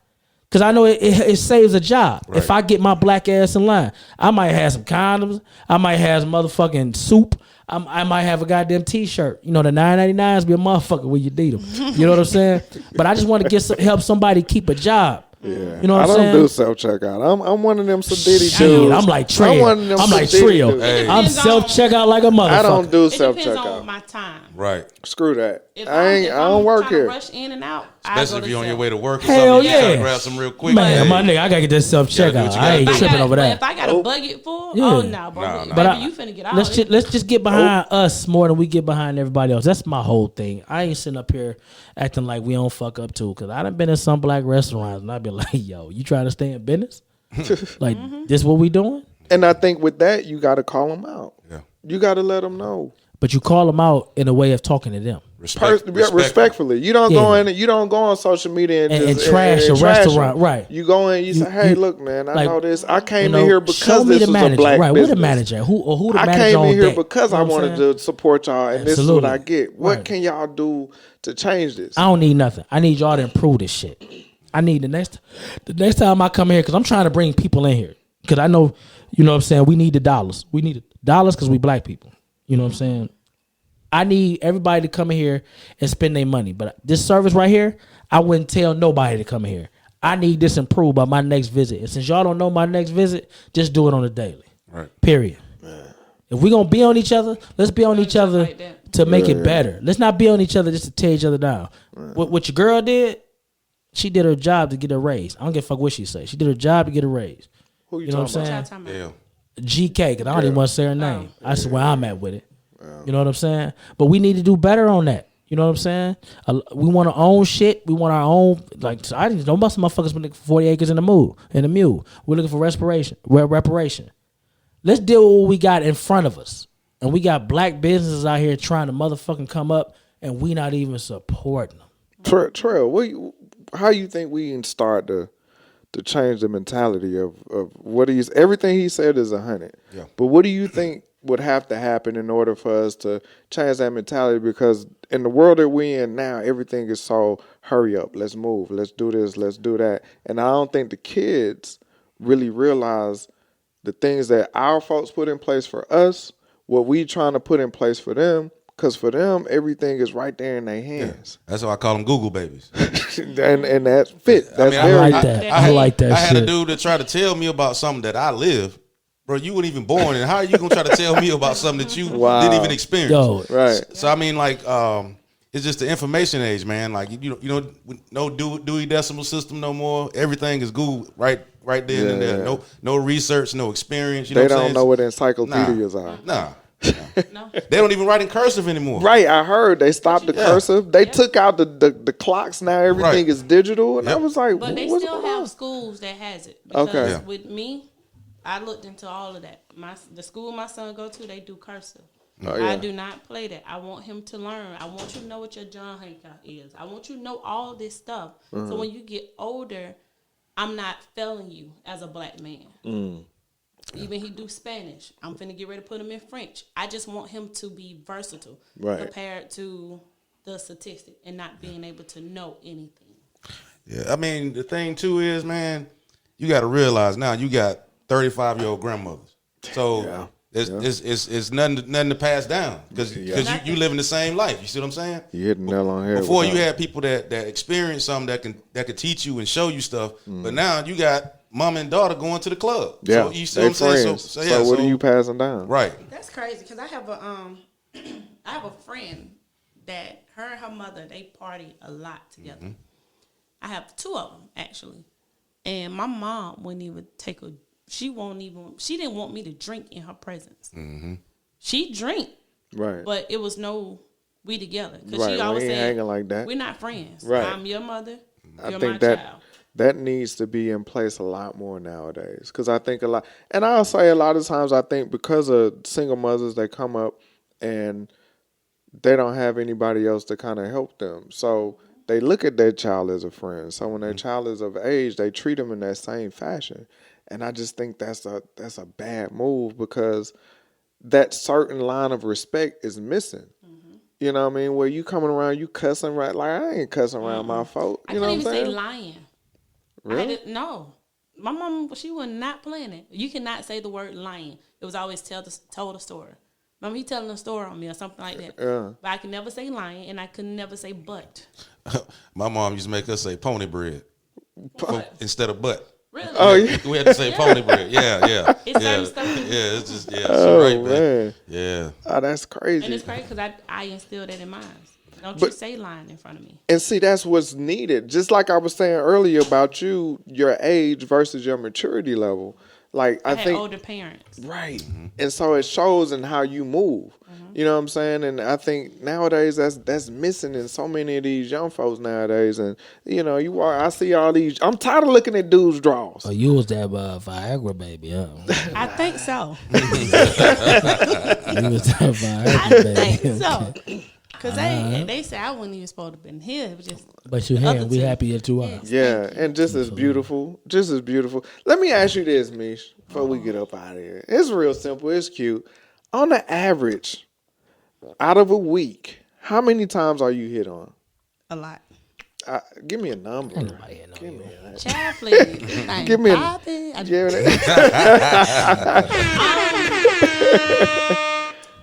Because I know it saves a job. Right. If I get my black ass in line, I might have some condoms. I might have some motherfucking soup. I might have a goddamn T-shirt. You know, the $9.99s be a motherfucker when you need them. You know what I'm saying? But I just want to help somebody keep a job. Yeah. You know what I'm saying? I don't do self-checkout. I'm one of them Sadiddy dudes. I'm like Trio. Hey. I'm self-checkout like a motherfucker. I don't do self-checkout. It depends on my time. Right. Screw that. If I don't work here. Rush in and out. Especially if you're on your way to work or Hell something. Yeah. You gotta grab some real quick. Man, my nigga, I gotta get this self-checkout. I ain't tripping over that. If I got a bucket full, bro. But you finna get out. Let's just get behind us more than we get behind everybody else. That's my whole thing. I ain't sitting up here acting like we don't fuck up too. Because I done been in some black restaurants and I be like, yo, you trying to stay in business? Like, this what we doing? And I think with that, you got to call them out. Yeah. You got to let them know. But you call them out in a way of talking to them. Respectfully. You don't go in. You don't go on social media and trash a restaurant. Right. You go in. You say, "Hey, look, man. I know this. I came in here because this was a black right. business. Who the manager? Who the manager? I came in here deck? because I wanted to support y'all, and this is what I get. What can y'all do to change this? I don't need nothing. I need y'all to improve this shit. I need the next time I come here because I'm trying to bring people in here because I know, you know what I'm saying. We need the dollars. We need the dollars because we black people. You know what I'm saying. I need everybody to come in here and spend their money. But this service right here, I wouldn't tell nobody to come in here. I need this improved by my next visit. And since y'all don't know my next visit, just do it on the daily. Right. Period. Man. If we're going to be on each other, let's be on each other to make it better. Let's not be on each other just to tear each other down. What your girl did, she did her job to get a raise. I don't give a fuck what she say. She did her job to get a raise. Who you know what I'm saying? Yeah. GK, because I don't even want to say her name. That's where I'm at with it. You know what I'm saying? But we need to do better on that. You know what I'm saying? We want our own shit. We want our own. Like, I didn't know most of motherfuckers been looking for 40 acres in a mule. We're looking for reparation. Let's deal with what we got in front of us. And we got black businesses out here trying to motherfucking come up, and we not even supporting them. Trell, how you think we can start to change the mentality of what everything he said is 100. Yeah. But what do you think would have to happen in order for us to change that mentality? Because in the world that we're in now, everything is so hurry up, let's move, let's do this, let's do that. And I don't think the kids really realize the things that our folks put in place for us, what we trying to put in place for them. Because for them, everything is right there in their hands. Yeah. That's why I call them Google babies. and that fit. That's I like that. I like that. I had a dude that tried to tell me about something that I live. Bro, you weren't even born, and how are you gonna try to tell me about something that you didn't even experience? Yo, right. So I mean, like, it's just the information age, man. Like, no Dewey Decimal System no more. Everything is Google right there and there. No research, no experience. You know they don't know what encyclopedias are. Nah. No. They don't even write in cursive anymore. Right, I heard they stopped the cursive. They took out the clocks. Now everything is digital, and I was like, but they what's still going on? have schools that has it. Because Okay. with me, I looked into all of that. The school my son go to, they do cursive. Oh, yeah. I do not play that. I want him to learn. I want you to know what your John Hancock is. I want you to know all this stuff. So when you get older, I'm not failing you as a black man. Even he do Spanish. I'm finna get ready to put him in French. I just want him to be versatile compared to the statistic and not being able to know anything. Yeah, I mean, the thing too is, man, you got to realize now you got 35-year-old grandmothers. So it's nothing to pass down because you living the same life. You see what I'm saying? You hit the nail on head. Before you had people that experience something that could teach you and show you stuff, but now you got mom and daughter going to the club. Yeah, so you see what I'm saying? So what are you passing down? Right. That's crazy because I have a friend that her and her mother, they party a lot together. I have two of them actually, and my mom wouldn't even take a. She didn't want me to drink in her presence. She drink, right? But it was no we together because Right, she always we ain't said hanging like that. We're not friends. Right. I'm your mother. I You're think my child. that needs to be in place a lot more nowadays. Because I think a lot, and I'll say a lot of times I think because of single mothers, they come up and they don't have anybody else to kind of help them. So they look at their child as a friend. So when their child is of age, they treat them in that same fashion. And I just think that's a bad move because that certain line of respect is missing. You know what I mean? Where you coming around, you cussing right like I ain't cussing around my folk. You know what I'm saying? I couldn't even say lying. Really? No. My mom, she was not playing it. You cannot say the word lying. It was always told a story. Mom, he telling a story on me or something like that. Yeah. But I could never say lying, and I could never say but. My mom used to make us say pony bread instead of butt. Really? Oh, yeah. We had to say pony bread. Yeah. It's certain stuff. Yeah, it's just, Oh, right, man. Yeah. Oh, that's crazy. And it's crazy because I instilled that in mine. Don't you say lying in front of me. And see, that's what's needed. Just like I was saying earlier about you, your age versus your maturity level. Like I had think older parents. Right. And so it shows in how you move. You know what I'm saying? And I think nowadays that's missing in so many of these young folks nowadays. And you know, I see all these. I'm tired of looking at dudes' draws. Oh, you was that Viagra baby, huh? I think so. You was that Viagra I baby. think so. Because they say I wasn't even supposed to have been here. It was just But you're here. We happy that you are. Yeah, and just as beautiful. Just as beautiful. Let me ask you this, Mish, before we get up out of here. It's real simple. It's cute. On the average, out of a week, how many times are you hit on? a lot. Give me a number. Child, please. Give me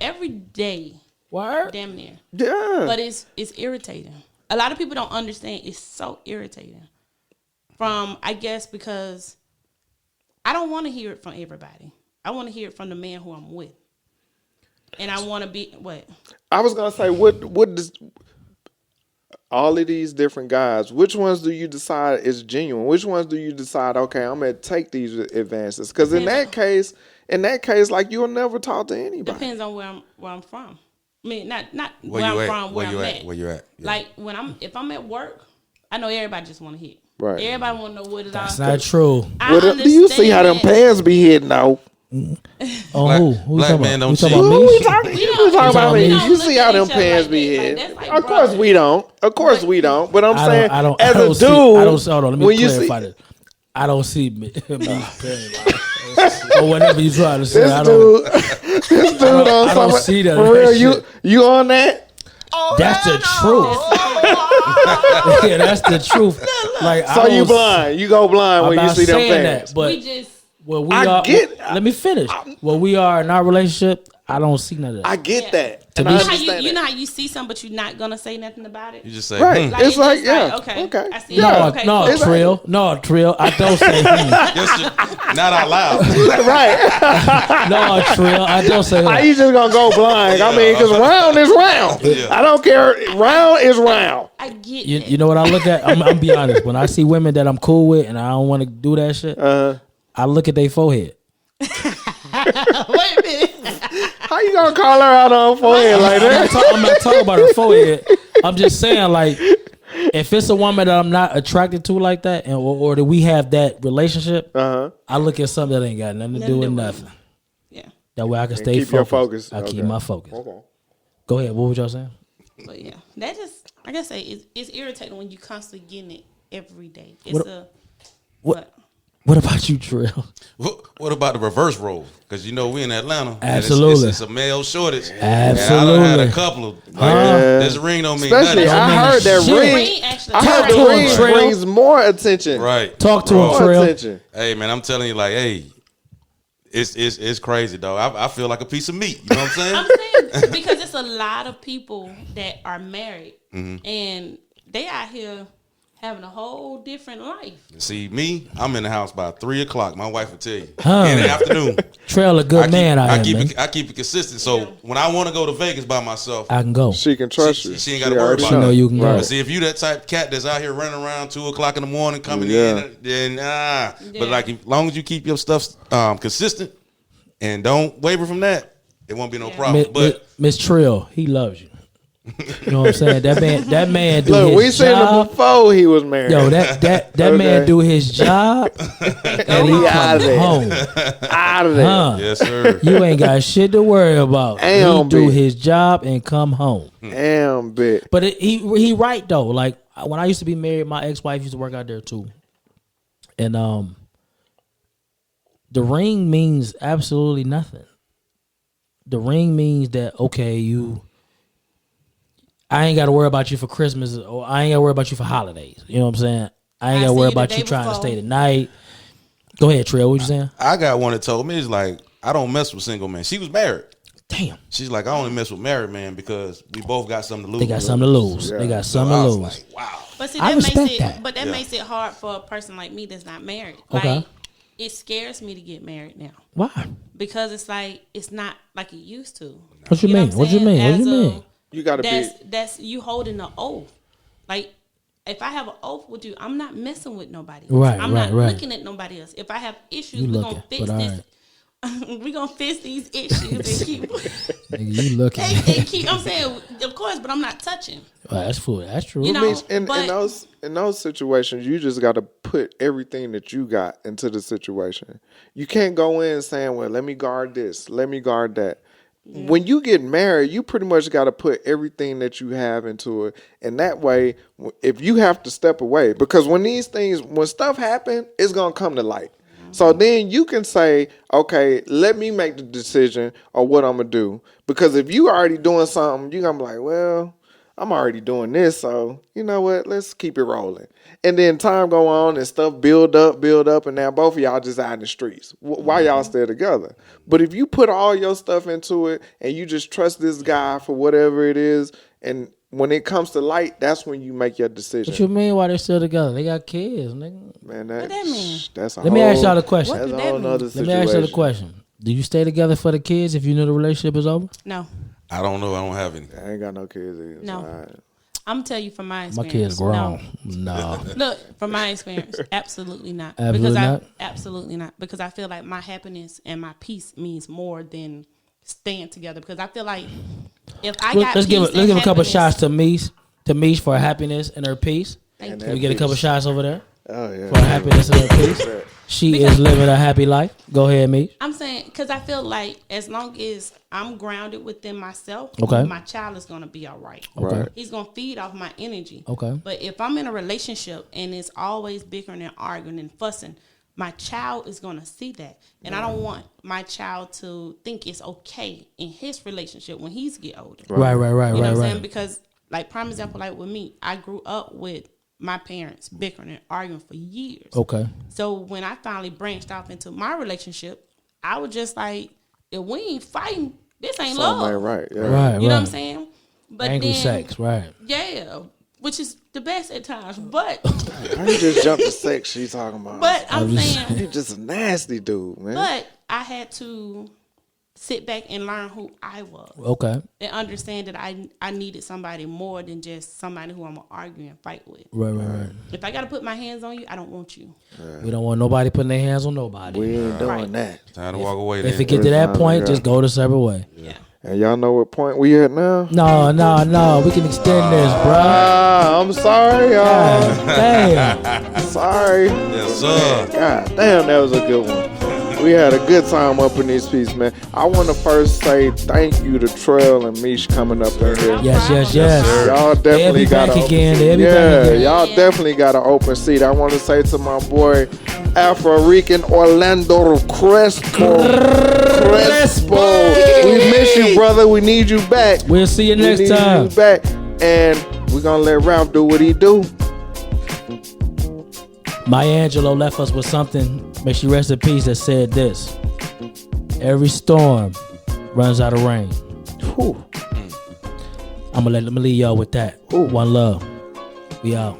every day. Word? Damn near. Yeah. But it's irritating. A lot of people don't understand. It's so irritating. I guess because I don't want to hear it from everybody. I want to hear it from the man who I'm with. And I want to be, what? I was going to say, what does all of these different guys, which ones do you decide is genuine? Which ones do you decide, okay, I'm going to take these advances? Because in that case, like, you'll never talk to anybody. Depends on where I'm from. I mean, not Where where you I'm at? from, where I'm at. Where you at? Yeah. Like if I'm at work, I know everybody just want to hit. Right. Everybody want to know what it's all. That's not true. Do you see how them pants be hitting though? Oh, who black man don't see. Who We talking about me. You see how them pants be like hitting? like Of course we don't. Of course we don't. But I'm saying, as a dude, hold on. Let me clarify this. I don't see me or whatever you trying to say. this dude on I don't something. see that. For real, you on that? That's the truth. Yeah, that's the truth. Like, So you blind? You go blind when you see them pants? But we just. well, let me finish. Where we are in our relationship, I don't see none of that. I get that. To And I be- understand You that. know how you see something, but you're not gonna say nothing about it. You just say, Right. Like, It's like, just yeah. okay. I see No, it. Okay, no, cool. Trill. I don't say not out loud. Right. no, Trill. I don't say How that. you just gonna go blind? I mean, because round is round. Yeah. I don't care. Round is round. I get You, that. you know what I look at? I'm be honest. When I see women that I'm cool with and I don't want to do that shit, I look at their forehead. Wait a minute. How you gonna call her out on her forehead like that? I'm not talking about her forehead. I'm just saying, like, if it's a woman that I'm not attracted to like that, and or that we have that relationship, I look at something that ain't got nothing to do with nothing. Yeah. That way I can stay keep your focused. focus. I keep my focus. Okay. Go ahead. What was y'all saying? But yeah, that just, like I say, it's irritating when you constantly getting it every day. What about you, Trell? What about the reverse role? Because you know we in Atlanta. Absolutely, it's a male shortage. Absolutely, I done had a couple of this ring don't mean especially nothing. I heard that ring. I heard the ring brings more attention. Right. Talk to him, Trell. Hey man, I'm telling you, like, hey, it's crazy, dog. I feel like a piece of meat. You know what I'm saying? I'm saying because it's a lot of people that are married and they out here having a whole different life. See, me, I'm in the house by 3:00. My wife will tell you in the afternoon. Trell a good man. I keep it consistent. So when I want to go to Vegas by myself, I can go. She can trust you. She ain't got to worry about it. She know you can go. But see, if you that type of cat that's out here running around 2:00 in the morning coming in, then But like, as long as you keep your stuff consistent and don't waver from that, it won't be no problem. But Miss Trell, he loves you. You know what I'm saying? That man do Look, his we seen him before he was married. Yo, that man do his job and he come home. Out of there. Yes, sir. You ain't got shit to worry about. He do his job and come home. Damn bit. But he right though. Like when I used to be married, my ex-wife used to work out there too. And the ring means absolutely nothing. The ring means that I ain't got to worry about you for Christmas, or I ain't got to worry about you for holidays. You know what I'm saying? I ain't got to worry about you trying to stay the night. Go ahead, Trell. What you saying? I got one that told me, it's like, I don't mess with single men. She was married. Damn. She's like, I only mess with married men because we both got something to lose. They got something to lose. Yeah. They got something to lose. Like, wow. But see, that makes it hard for a person like me that's not married. Okay. Like, it scares me to get married now. Why? Because it's like it's not like it used to. What you mean? What you mean? You gotta that's you holding an oath. Like if I have an oath with you, I'm not messing with nobody else. Right, I'm not looking at nobody else. If I have issues, we're gonna fix this. We're gonna fix these issues and keep you looking and keep I'm saying, of course, but I'm not touching. That's true. That's true. You know, in those situations, you just gotta put everything that you got into the situation. You can't go in saying, well, let me guard this, let me guard that. Yeah. When you get married, you pretty much got to put everything that you have into it. And that way, if you have to step away, because when stuff happen, it's going to come to light. Mm-hmm. So then you can say, okay, let me make the decision of what I'm going to do. Because if you already doing something, you're going to be like, well, I'm already doing this. So you know what? Let's keep it rolling. And then time go on and stuff build up. And now both of y'all just out in the streets. Why y'all stay together? But if you put all your stuff into it and you just trust this guy for whatever it is, and when it comes to light, that's when you make your decision. What you mean why they're still together? They got kids, nigga. Man, what that mean? Let me ask y'all the question. That's a whole nother situation. Let me ask y'all the question. Do you stay together for the kids if you know the relationship is over? No. I don't know. I don't have any. I ain't got no kids either. No. So I'm tell you from my experience. My kid's grown. No. Look, from my experience, absolutely not. Absolutely not. Because I feel like my happiness and my peace means more than staying together. Because I feel like if I got let's give a couple shots to Mish for her happiness and her peace. Thank Can we get a couple shots over there? Oh yeah. For her happiness and her peace. She is living a happy life. Go ahead, Mish. I'm saying because I feel like as long as I'm grounded within myself, my child is gonna be all right. Okay. He's gonna feed off my energy. Okay. But if I'm in a relationship and it's always bickering and arguing and fussing, my child is gonna see that, and I don't want my child to think it's okay in his relationship when he's get older. Right. You know what I'm saying? Because, like, prime example, like with me, I grew up with my parents bickering and arguing for years. Okay. So when I finally branched off into my relationship, I was just like, if we ain't fighting, this ain't love. Right. Yeah. Right. You know what I'm saying? But angry sex, right? Yeah, which is the best at times. But how you just jump to sex? She talking about. But I'm saying you just a nasty dude, man. But I had to sit back and learn who I was. Okay. And understand that I needed somebody more than just somebody who I'm gonna argue and fight with. Right. If I gotta put my hands on you, I don't want you. We don't want nobody putting their hands on nobody. We ain't doing that. Time to walk away. If it get to that point, just go the separate way. Yeah. And y'all know what point we at now? No. We can extend this, bro. I'm sorry, y'all. Damn. Sorry. Yes, sir. God damn, that was a good one. We had a good time up in these pieces, man. I want to first say thank you to Trell and Mesia coming up in here. Yes. Y'all definitely got back again. They'll be back again. Y'all definitely got an open seat. I want to say to my boy Afro-Rican Orlando Crespo. We miss you, brother. We need you back. We'll see you next time. You back. And we're going to let Ralph do what he do. Maya Angelou left us with something, may she rest in peace, that said this: every storm runs out of rain. Whew. I'm gonna leave y'all with that. Ooh. One love. We out.